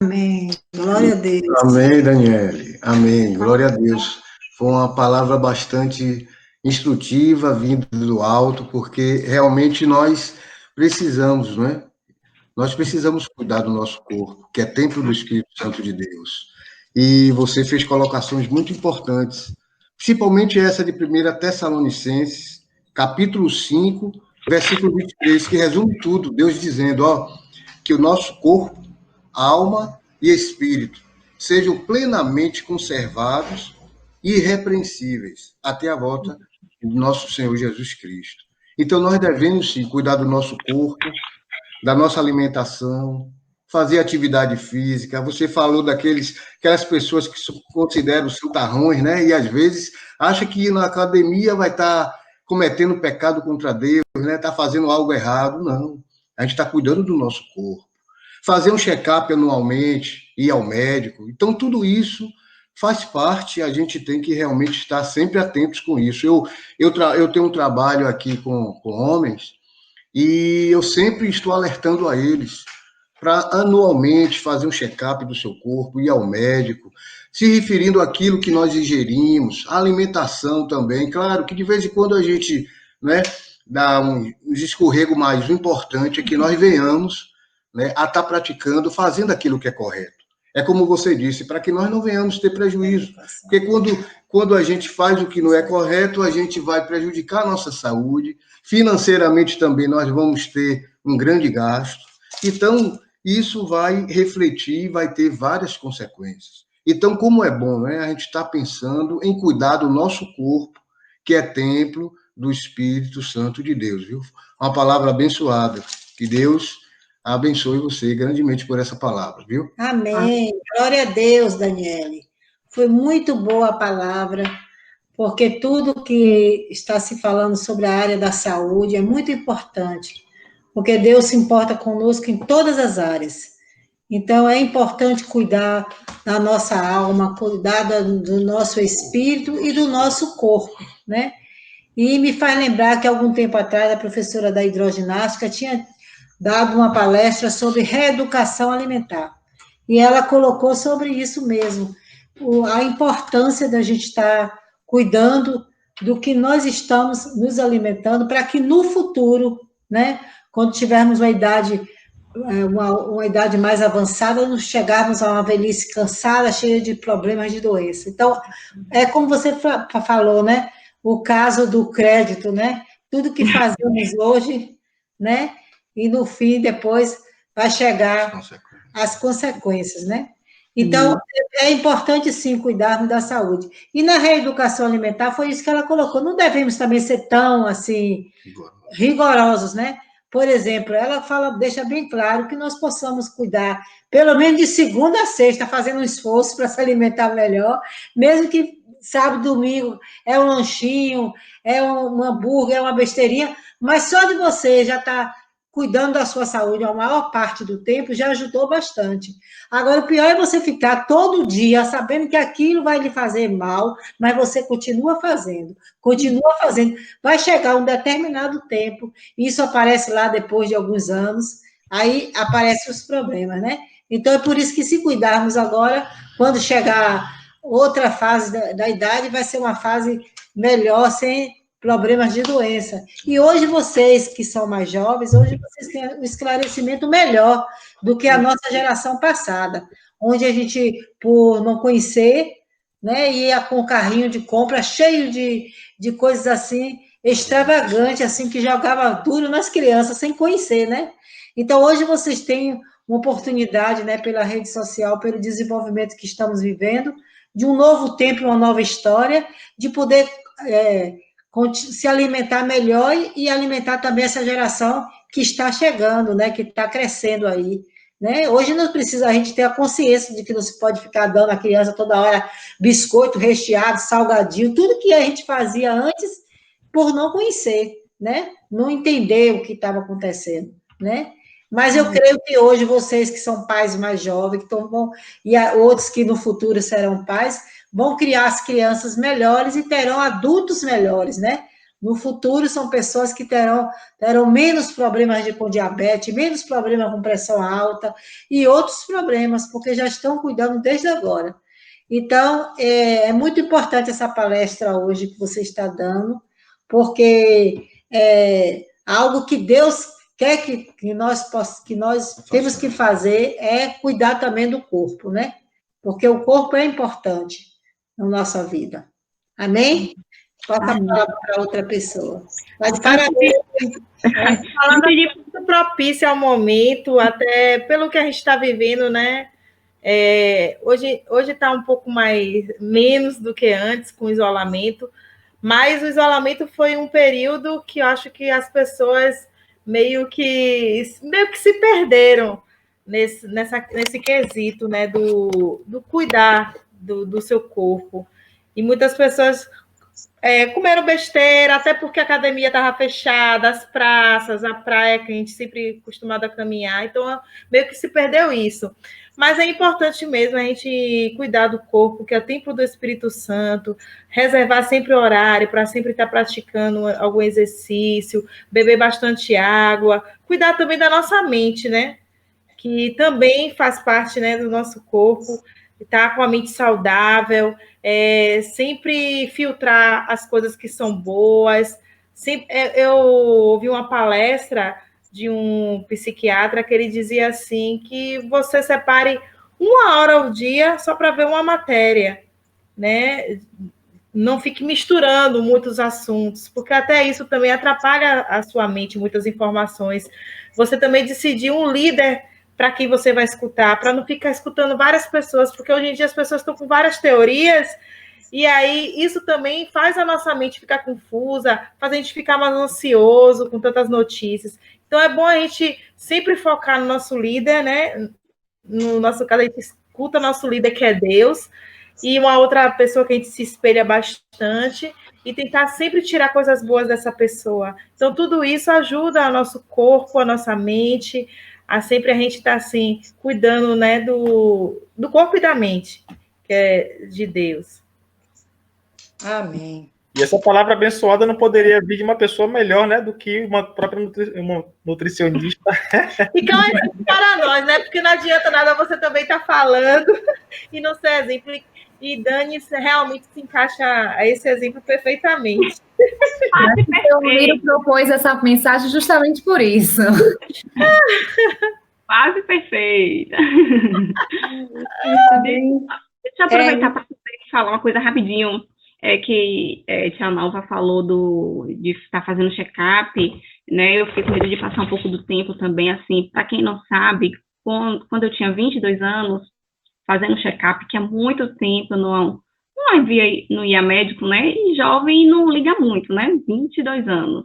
Amém. Glória a Deus. Amém, Daniele. Amém. Glória a Deus. Foi uma palavra bastante instrutiva, vindo do alto, porque realmente nós precisamos, não é? Nós precisamos cuidar do nosso corpo, que é templo do Espírito Santo de Deus. E você fez colocações muito importantes, principalmente essa de 1 Tessalonicenses, capítulo 5, versículo 23, que resume tudo, Deus dizendo, que o nosso corpo, alma e espírito sejam plenamente conservados e irrepreensíveis até a volta do nosso Senhor Jesus Cristo. Então, nós devemos, sim, cuidar do nosso corpo, da nossa alimentação, fazer atividade física. Você falou aquelas pessoas que se consideram santarrões, né? E às vezes acha que ir na academia vai estar cometendo pecado contra Deus, né? Está fazendo algo errado. Não. A gente está cuidando do nosso corpo. Fazer um check-up anualmente, ir ao médico. Então, tudo isso faz parte, a gente tem que realmente estar sempre atentos com isso. Eu tenho um trabalho aqui com homens, e eu sempre estou alertando a eles para anualmente fazer um check-up do seu corpo, ir ao médico, se referindo àquilo que nós ingerimos, a alimentação também. Claro que de vez em quando a gente, né, dá um escorrego, mas o importante é que nós venhamos, né, a estar praticando, fazendo aquilo que é correto. É como você disse, para que nós não venhamos ter prejuízo. Porque quando a gente faz o que não é correto, a gente vai prejudicar a nossa saúde. Financeiramente também nós vamos ter um grande gasto. Então, isso vai refletir, vai ter várias consequências. Então, como é bom, né? A gente está pensando em cuidar do nosso corpo, que é templo do Espírito Santo de Deus, viu? Uma palavra abençoada. Que Deus abençoe você grandemente por essa palavra, viu? Amém. Glória a Deus, Daniele. Foi muito boa a palavra, porque tudo que está se falando sobre a área da saúde é muito importante, porque Deus se importa conosco em todas as áreas. Então, é importante cuidar da nossa alma, cuidar do nosso espírito e do nosso corpo, né? E me faz lembrar que, algum tempo atrás, a professora da hidroginástica tinha dado uma palestra sobre reeducação alimentar. E ela colocou sobre isso mesmo, a importância da gente estar cuidando do que nós estamos nos alimentando, para que no futuro, né, quando tivermos uma idade mais avançada, não chegarmos a uma velhice cansada, cheia de problemas de doença. Então, é como você falou, né, o caso do crédito, né, tudo que fazemos hoje, né, e no fim, depois, vai chegar as consequências, né? Então, é importante, sim, cuidarmos da saúde. E na reeducação alimentar, foi isso que ela colocou. Não devemos também ser tão, assim, rigorosos, né? Por exemplo, ela deixa bem claro que nós possamos cuidar, pelo menos de segunda a sexta, fazendo um esforço para se alimentar melhor, mesmo que sábado, domingo, é um lanchinho, é um hambúrguer, é uma besteirinha, mas só de você já estar cuidando da sua saúde a maior parte do tempo, já ajudou bastante. Agora, o pior é você ficar todo dia sabendo que aquilo vai lhe fazer mal, mas você continua fazendo. Vai chegar um determinado tempo, isso aparece lá depois de alguns anos, aí aparecem os problemas, né? Então, é por isso que se cuidarmos agora, quando chegar outra fase da idade, vai ser uma fase melhor, sem problemas de doença. E hoje vocês, que são mais jovens, hoje vocês têm um esclarecimento melhor do que a nossa geração passada, onde a gente, por não conhecer, né, ia com o carrinho de compra cheio de coisas assim, extravagantes, assim, que jogava duro nas crianças, sem conhecer, né? Então, hoje vocês têm uma oportunidade, né, pela rede social, pelo desenvolvimento que estamos vivendo, de um novo tempo, uma nova história, de poder se alimentar melhor e alimentar também essa geração que está chegando, né, que está crescendo aí. Né? Hoje não precisa a gente ter a consciência de que não se pode ficar dando à criança toda hora biscoito recheado, salgadinho, tudo que a gente fazia antes por não conhecer, né? Não entender o que estava acontecendo, né? Mas eu creio que hoje vocês que são pais mais jovens, que vão, e outros que no futuro serão pais, vão criar as crianças melhores e terão adultos melhores, né? No futuro são pessoas que terão menos problemas com diabetes, menos problemas com pressão alta e outros problemas, porque já estão cuidando desde agora. Então, é muito importante essa palestra hoje que você está dando, porque é algo que Deus quer que nós temos que fazer é cuidar também do corpo, né? Porque o corpo é importante na nossa vida. Amém? Passa a palavra para outra pessoa. Mas parabéns. Falando muito propícia ao momento, até pelo que a gente está vivendo, né? Hoje está um pouco menos do que antes com o isolamento, mas o isolamento foi um período que eu acho que as pessoas meio que se perderam nesse quesito, né? Do cuidar do seu corpo. E muitas pessoas comeram besteira, até porque a academia estava fechada, as praças, a praia, que a gente sempre costumava caminhar, então meio que se perdeu isso. Mas é importante mesmo a gente cuidar do corpo, que é o templo do Espírito Santo, reservar sempre horário para sempre estar praticando algum exercício, beber bastante água, cuidar também da nossa mente, né? Que também faz parte, né, do nosso corpo, estar com a mente saudável, sempre filtrar as coisas que são boas. Eu ouvi uma palestra de um psiquiatra que ele dizia assim, que você separe 1 hora ao dia só para ver uma matéria, né? Não fique misturando muitos assuntos, porque até isso também atrapalha a sua mente, muitas informações. Você também decidir um líder para quem você vai escutar, para não ficar escutando várias pessoas, porque hoje em dia as pessoas estão com várias teorias, e aí isso também faz a nossa mente ficar confusa, faz a gente ficar mais ansioso com tantas notícias. Então é bom a gente sempre focar no nosso líder, né? No nosso caso, a gente escuta nosso líder, que é Deus, e uma outra pessoa que a gente se espelha bastante, e tentar sempre tirar coisas boas dessa pessoa. Então tudo isso ajuda o nosso corpo, a nossa mente, a sempre a gente estar assim, cuidando, né, do corpo e da mente, que é de Deus. Amém. E essa palavra abençoada não poderia vir de uma pessoa melhor, né, do que uma própria nutricionista. Fica um exemplo para nós, né, porque não adianta nada você também estar falando e não ser exemplo. E Dani realmente se encaixa a esse exemplo perfeitamente. O Miro propôs essa mensagem justamente por isso. Quase perfeita. Deixa eu aproveitar para falar uma coisa rapidinho. Que Tia Nalva falou de estar fazendo check-up, né? Eu fiquei com medo de passar um pouco do tempo também, assim, para quem não sabe, quando eu tinha 22 anos, fazendo check-up, que há muito tempo não ia médico, né? E jovem não liga muito, né? 22 anos.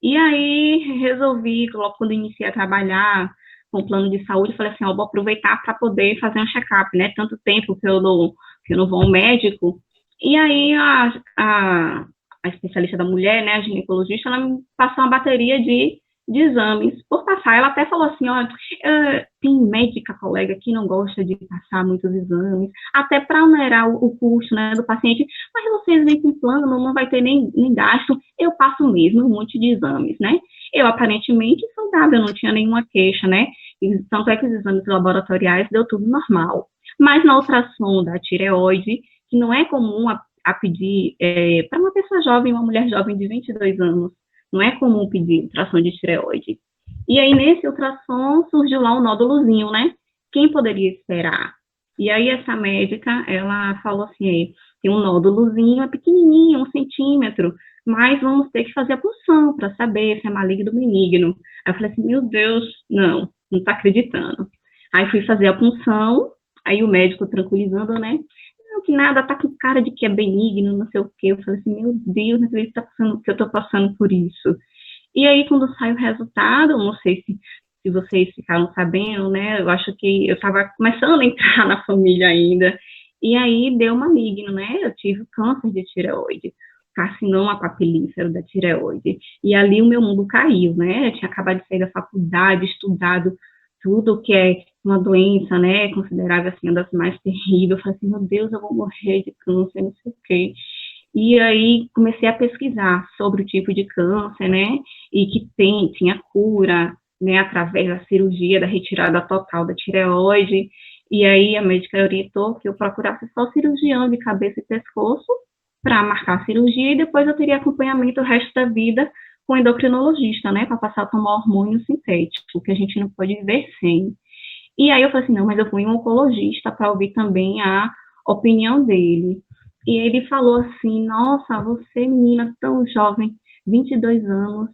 E aí resolvi, logo quando iniciei a trabalhar com plano de saúde, falei assim, vou aproveitar para poder fazer um check-up, né? Tanto tempo que eu não vou ao médico. E aí a especialista da mulher, né, a ginecologista, ela me passou uma bateria de exames por passar. Ela até falou assim, olha, tem médica colega que não gosta de passar muitos exames, até para onerar o custo, né, do paciente, mas vocês vêm com plano, não vai ter nem gasto, eu passo mesmo um monte de exames, né? Eu aparentemente saudável, eu não tinha nenhuma queixa, né? E, tanto é que os exames laboratoriais deu tudo normal. Mas na ultrassom da tireoide, que não é comum a pedir para uma pessoa jovem, uma mulher jovem de 22 anos, não é comum pedir ultrassom de tireoide. E aí, nesse ultrassom, surgiu lá um nódulozinho, né? Quem poderia esperar? E aí, essa médica, ela falou assim, tem um nódulozinho, é pequenininho, 1 centímetro, mas vamos ter que fazer a punção para saber se é maligno ou benigno. Aí eu falei assim, meu Deus, não tá acreditando. Aí fui fazer a punção, aí o médico tranquilizando, né? Não, que nada, tá com cara de que é benigno, não sei o quê. Eu falei assim, meu Deus, não acredito que eu tô passando por isso. E aí, quando sai o resultado, não sei se vocês ficaram sabendo, né? Eu acho que eu tava começando a entrar na família ainda. E aí, deu maligno, né? Eu tive câncer de tireoide, carcinoma papilífero da tireoide. E ali o meu mundo caiu, né? Eu tinha acabado de sair da faculdade, estudado tudo que é uma doença, né, considerável, assim, uma das mais terríveis. Eu falei assim, meu Deus, eu vou morrer de câncer, não sei o quê. E aí comecei a pesquisar sobre o tipo de câncer, né, e que tinha cura, né, através da cirurgia, da retirada total da tireoide. E aí a médica orientou que eu procurasse só cirurgião de cabeça e pescoço para marcar a cirurgia, e depois eu teria acompanhamento o resto da vida com endocrinologista, né, para passar a tomar hormônio sintético, que a gente não pode viver sem. E aí eu falei assim, não, mas eu fui um oncologista para ouvir também a opinião dele. E ele falou assim, nossa, você, menina tão jovem, 22 anos,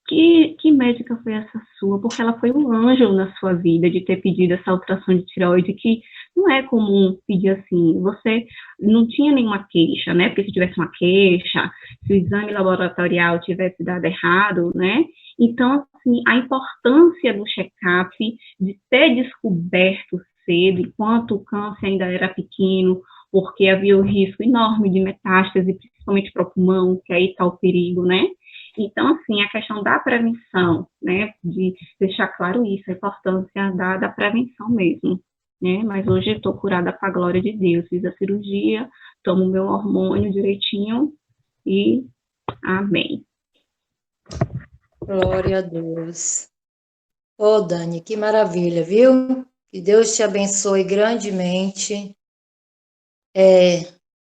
que médica foi essa sua? Porque ela foi um anjo na sua vida de ter pedido essa ultrassom de tireoide, que não é comum pedir assim. Você não tinha nenhuma queixa, né? Porque se tivesse uma queixa, se o exame laboratorial tivesse dado errado, né? Então, assim, a importância do check-up, de ter descoberto cedo, enquanto o câncer ainda era pequeno, porque havia o risco enorme de metástase, principalmente para o pulmão, que aí está o perigo, né? Então, assim, a questão da prevenção, né, de deixar claro isso, a importância da prevenção mesmo, né? Mas hoje estou curada com a glória de Deus, fiz a cirurgia, tomo meu hormônio direitinho e amém. Glória a Deus. Ô, Dani, que maravilha, viu? Que Deus te abençoe grandemente.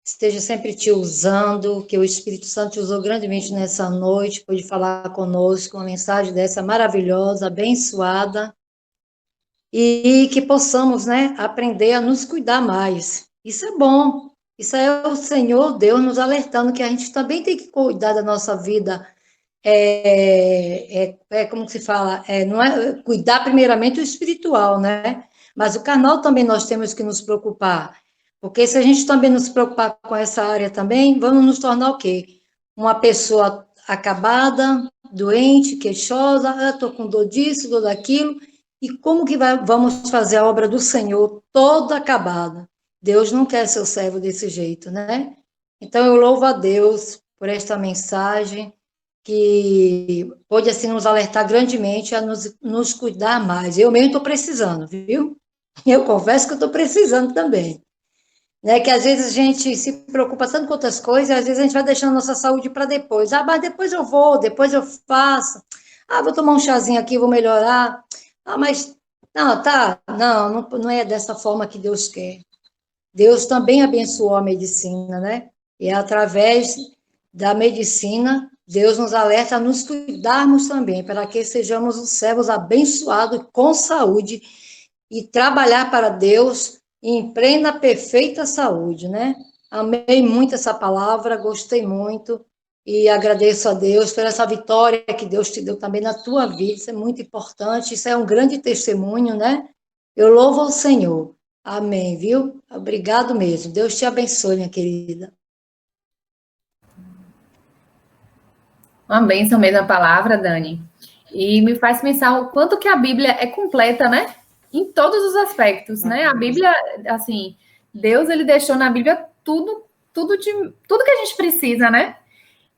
Esteja sempre te usando, que o Espírito Santo te usou grandemente nessa noite, pôde falar conosco, uma mensagem dessa maravilhosa, abençoada, e que possamos, né, aprender a nos cuidar mais. Isso é bom, isso é o Senhor Deus nos alertando que a gente também tem que cuidar da nossa vida, como se fala, não é cuidar primeiramente o espiritual, né, mas o carnal também nós temos que nos preocupar. Porque se a gente também nos preocupar com essa área também, vamos nos tornar o quê? Uma pessoa acabada, doente, queixosa, estou com dor disso, dor daquilo, e como que vamos fazer a obra do Senhor toda acabada? Deus não quer seu servo desse jeito, né? Então eu louvo a Deus por esta mensagem, que pode assim nos alertar grandemente a nos cuidar mais. Eu mesmo estou precisando, viu? Eu confesso que eu estou precisando também. Né, que às vezes a gente se preocupa tanto com outras coisas, e às vezes a gente vai deixando a nossa saúde para depois. Mas depois eu vou, depois eu faço. Vou tomar um chazinho aqui, vou melhorar. Mas não é dessa forma que Deus quer. Deus também abençoou a medicina, né? E através da medicina, Deus nos alerta a nos cuidarmos também, para que sejamos os servos abençoados com saúde e trabalhar para Deus em plena, perfeita saúde, né? Amei muito essa palavra, gostei muito e agradeço a Deus por essa vitória que Deus te deu também na tua vida, isso é muito importante, isso é um grande testemunho, né? Eu louvo ao Senhor, amém, viu? Obrigado mesmo, Deus te abençoe, minha querida. Uma bênção mesmo a palavra, Dani, e me faz pensar o quanto que a Bíblia é completa, né? Em todos os aspectos, né? A Bíblia, assim, Deus, ele deixou na Bíblia tudo tudo que a gente precisa, né?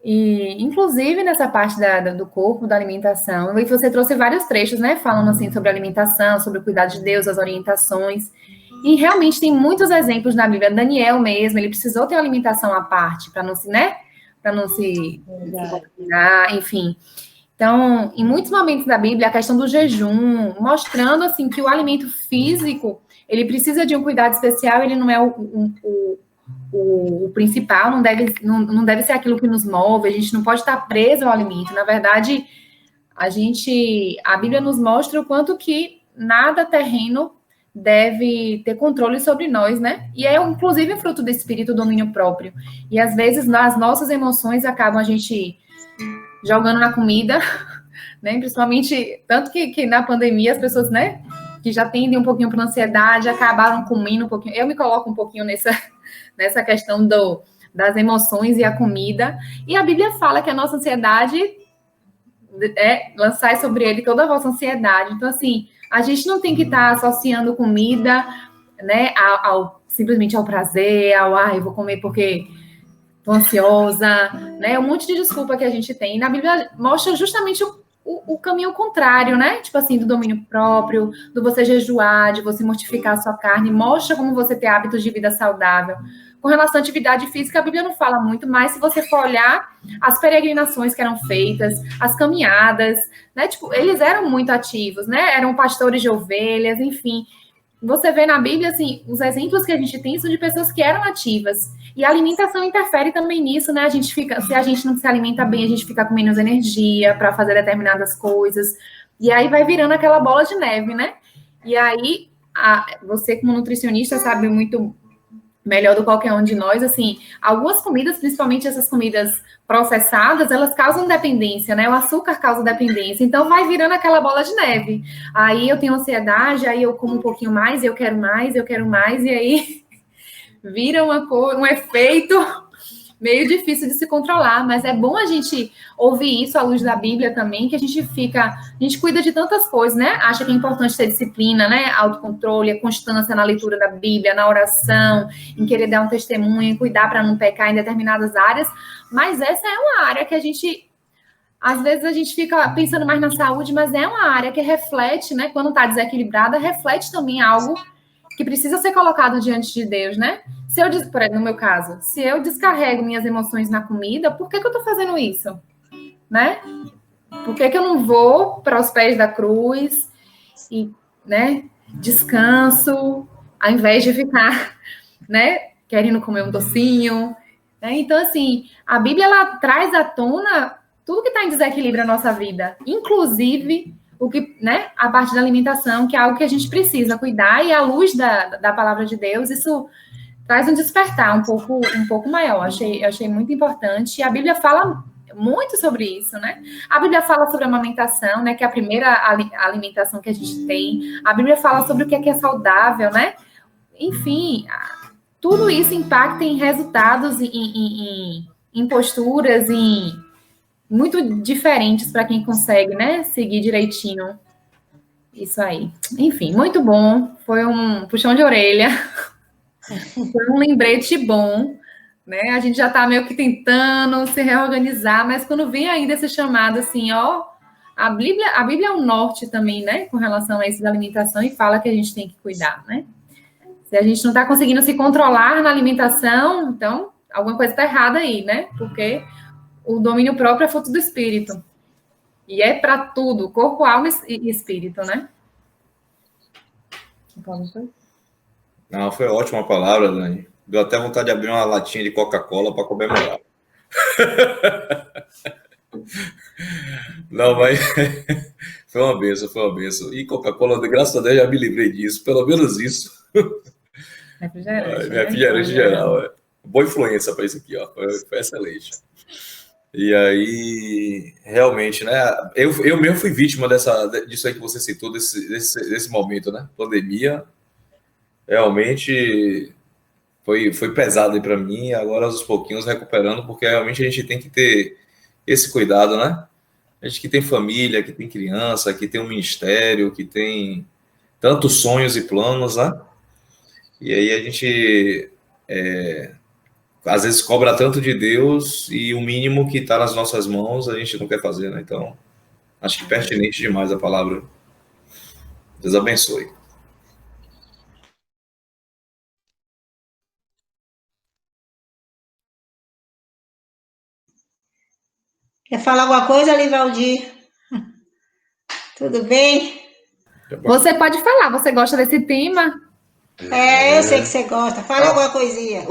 E, inclusive, nessa parte do corpo, da alimentação, e você trouxe vários trechos, né? Falando, assim, sobre a alimentação, sobre o cuidado de Deus, as orientações. E, realmente, tem muitos exemplos na Bíblia. Daniel mesmo, ele precisou ter uma alimentação à parte, para não se, né? Para não se contaminar, enfim. Então, em muitos momentos da Bíblia, a questão do jejum, mostrando, assim, que o alimento físico, ele precisa de um cuidado especial, ele não é o principal, não deve ser aquilo que nos move, a gente não pode estar preso ao alimento. Na verdade, a Bíblia nos mostra o quanto que nada terreno deve ter controle sobre nós, né? E é, inclusive, o fruto do espírito, o domínio próprio. E, às vezes, nas nossas emoções, acabam a gente jogando na comida, né? Principalmente, tanto que na pandemia, as pessoas, né, que já tendem um pouquinho para ansiedade, acabaram comendo um pouquinho. Eu me coloco um pouquinho nessa questão das emoções e a comida. E a Bíblia fala que a nossa ansiedade lançai sobre ele toda a vossa ansiedade. Então, assim, a gente não tem que estar associando comida, né, simplesmente ao prazer, eu vou comer porque tô ansiosa, né? Um monte de desculpa que a gente tem. E na Bíblia mostra justamente o caminho contrário, né? Tipo assim, do domínio próprio, do você jejuar, de você mortificar a sua carne, mostra como você ter hábitos de vida saudável. Com relação à atividade física, a Bíblia não fala muito, mas se você for olhar as peregrinações que eram feitas, as caminhadas, né? Tipo, eles eram muito ativos, né? Eram pastores de ovelhas, enfim. Você vê na Bíblia, assim, os exemplos que a gente tem são de pessoas que eram ativas. E a alimentação interfere também nisso, né? Se a gente não se alimenta bem, a gente fica com menos energia para fazer determinadas coisas. E aí vai virando aquela bola de neve, né? E aí, você como nutricionista sabe muito melhor do que qualquer um de nós, assim, algumas comidas, principalmente essas comidas processadas, elas causam dependência, né? O açúcar causa dependência, então vai virando aquela bola de neve. Aí eu tenho ansiedade, aí eu como um pouquinho mais, eu quero mais, e aí vira um efeito meio difícil de se controlar, mas é bom a gente ouvir isso à luz da Bíblia também, que a gente cuida de tantas coisas, né? Acha que é importante ter disciplina, né? Autocontrole, a constância na leitura da Bíblia, na oração, em querer dar um testemunho, em cuidar para não pecar em determinadas áreas, mas essa é uma área que às vezes a gente fica pensando mais na saúde, mas é uma área que reflete, né? Quando está desequilibrada, reflete também algo que precisa ser colocado diante de Deus, né? No meu caso, se eu descarrego minhas emoções na comida, por que eu estou fazendo isso? Né? Por que eu não vou para os pés da cruz e, né, descanso, ao invés de ficar, né, querendo comer um docinho? Né? Então, assim, a Bíblia, ela traz à tona tudo que está em desequilíbrio na nossa vida, inclusive né, a parte da alimentação, que é algo que a gente precisa cuidar, e à luz da palavra de Deus, isso traz um despertar um pouco maior. Eu achei muito importante, e a Bíblia fala muito sobre isso, né? A Bíblia fala sobre a amamentação, né, que é a primeira alimentação que a gente tem. A Bíblia fala sobre o que é saudável, né? Enfim, tudo isso impacta em resultados, em posturas, muito diferentes para quem consegue, né, seguir direitinho isso aí. Enfim, muito bom. Foi um puxão de orelha. Foi um lembrete bom, né? A gente já está meio que tentando se reorganizar, mas quando vem ainda esse chamado assim, a Bíblia é um norte também, né, com relação a isso da alimentação, e fala que a gente tem que cuidar, né? Se a gente não está conseguindo se controlar na alimentação, então alguma coisa está errada aí, né? Porque o domínio próprio é fruto do espírito. E é para tudo, corpo, alma e espírito, né? Não, foi ótima a palavra, Dani. Deu até vontade de abrir uma latinha de Coca-Cola para comemorar. Não, mas foi uma benção. E Coca-Cola, graças a Deus, já me livrei disso, pelo menos isso. Refrigerante geral. Boa influência para isso aqui, ó. Foi excelente. E aí, realmente, né? Eu mesmo fui vítima disso aí que você citou, desse momento, né? Pandemia. Realmente foi pesado aí para mim. Agora, aos pouquinhos, recuperando, porque realmente a gente tem que ter esse cuidado, né? A gente que tem família, que tem criança, que tem um ministério, que tem tantos sonhos e planos, né? E aí a gente às vezes cobra tanto de Deus e o mínimo que está nas nossas mãos a gente não quer fazer, né? Então, acho que pertinente demais a palavra. Deus abençoe. Quer falar alguma coisa, Livaldir? Tudo bem? Você pode falar, você gosta desse tema? Eu sei que você gosta. Fala alguma coisinha.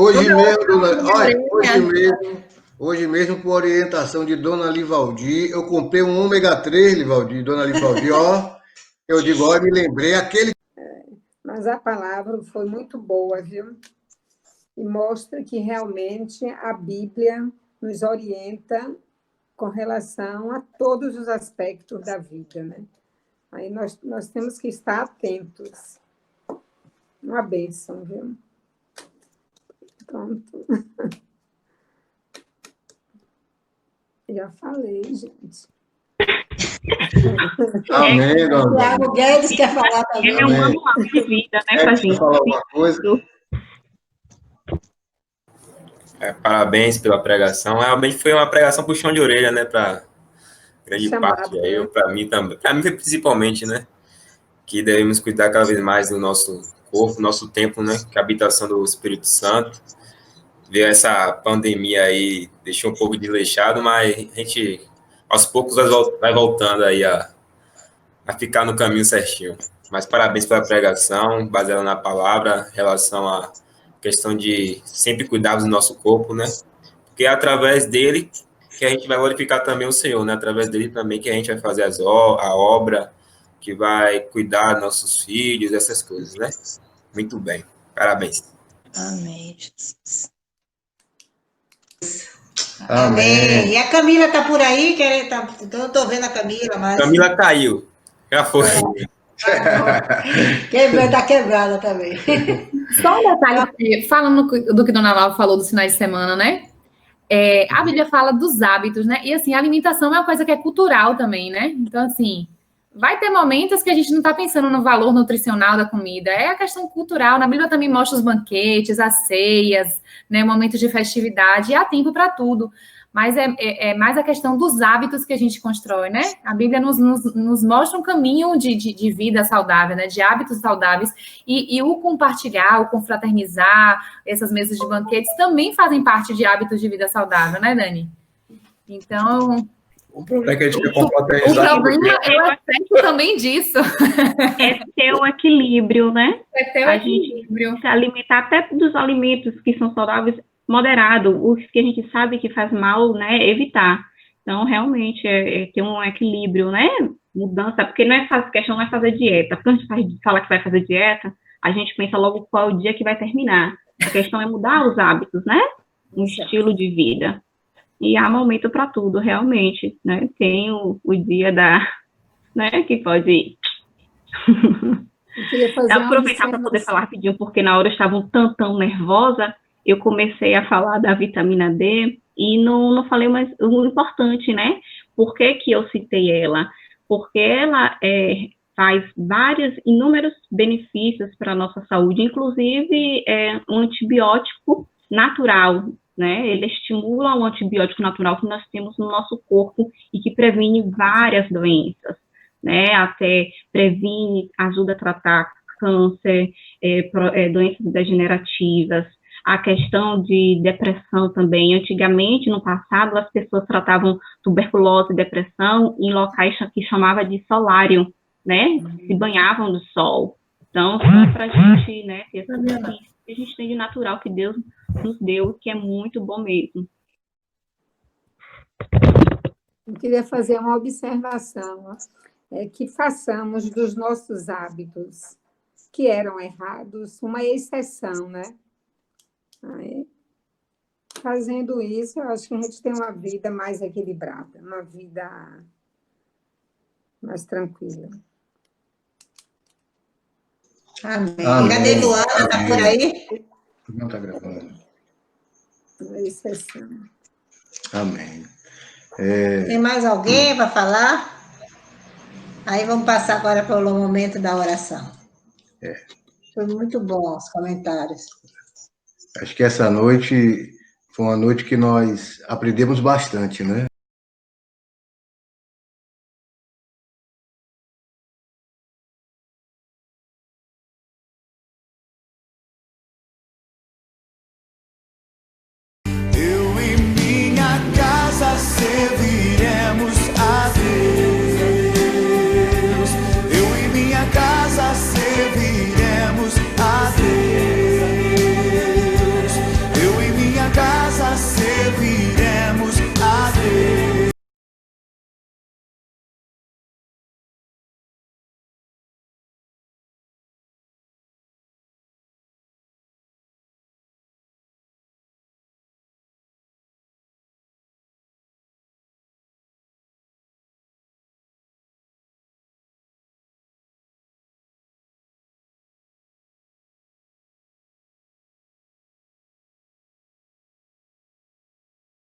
Hoje mesmo, por orientação de Dona Livaldir, eu comprei um ômega 3, Livaldir, Dona Livaldir, ó. Eu digo, ó, me lembrei aquele. Mas a palavra foi muito boa, viu? E mostra que realmente a Bíblia nos orienta com relação a todos os aspectos da vida, né? Aí nós temos que estar atentos. Uma bênção, viu? Pronto. Já falei, gente. Amém, dona. Tiago Guedes quer falar também. É um manual de vida, né, pra gente? Quer falar alguma coisa? Parabéns pela pregação. Realmente foi uma pregação puxão de orelha, né, para grande parte. Aí, para mim também, para mim principalmente, né, que devemos cuidar cada vez mais do nosso corpo, nosso templo, né, que é a habitação do Espírito Santo. Ver essa pandemia aí deixou um pouco desleixado, mas a gente aos poucos vai voltando aí a ficar no caminho certinho. Mas parabéns pela pregação, baseada na palavra, em relação à questão de sempre cuidar do nosso corpo, né? Porque é através dele que a gente vai glorificar também o Senhor, né? Através dele também que a gente vai fazer a obra, que vai cuidar dos nossos filhos, essas coisas, né? Muito bem. Parabéns. Amém, Jesus. Amém. E a Camila tá por aí? Eu não tô vendo a Camila, mas... Camila caiu. Já foi. Tá quebrada também. Só um detalhe, falando do que Dona Laura falou dos finais de semana, né? A Bíblia fala dos hábitos, né? E assim, a alimentação é uma coisa que é cultural também, né? Então, assim, vai ter momentos que a gente não está pensando no valor nutricional da comida. É a questão cultural. Na Bíblia também mostra os banquetes, as ceias, né? Momentos de festividade. E há tempo para tudo. Mas é mais a questão dos hábitos que a gente constrói, né? A Bíblia nos mostra um caminho de vida saudável, né? De hábitos saudáveis. E o compartilhar, o confraternizar, essas mesas de banquetes também fazem parte de hábitos de vida saudável, né, Dani? Então... O problema é que a gente quer confraternizar. O problema é o aspecto também disso. É ter o equilíbrio, né? É ter o equilíbrio. Gente se alimentar até dos alimentos que são saudáveis, moderado, os que a gente sabe que faz mal, né, evitar. Então, realmente, é ter um equilíbrio, né, mudança, porque não é fácil, a questão não é fazer dieta. Quando a gente fala que vai fazer dieta, a gente pensa logo qual é o dia que vai terminar. A questão é mudar os hábitos, né, um estilo de vida. E há momento para tudo, realmente, né, tem o dia né, que pode... Eu aproveitar para poder falar rapidinho, porque na hora eu estava tão nervosa, eu comecei a falar da vitamina D e não falei mais o importante, né? Por que eu citei ela? Porque ela faz inúmeros benefícios para a nossa saúde, inclusive um antibiótico natural, né? Ele estimula um antibiótico natural que nós temos no nosso corpo e que previne várias doenças, né? Até previne, ajuda a tratar câncer, doenças degenerativas, a questão de depressão também. Antigamente, no passado, as pessoas tratavam tuberculose e depressão em locais que chamava de solário, né? Se banhavam do sol. Então, só para a gente, né, ter essa benefício que a gente tem de natural que Deus nos deu, que é muito bom mesmo. Eu queria fazer uma observação, que façamos dos nossos hábitos que eram errados uma exceção, né? Aí, fazendo isso, eu acho que a gente tem uma vida mais equilibrada, uma vida mais tranquila. Amém. Cadê Luana? Tá por aí? Não está gravando. Uma exceção. Amém. Tem mais alguém para falar? Aí vamos passar agora para o momento da oração. Foi muito bom os comentários. Acho que essa noite Foi uma noite que nós aprendemos bastante, né?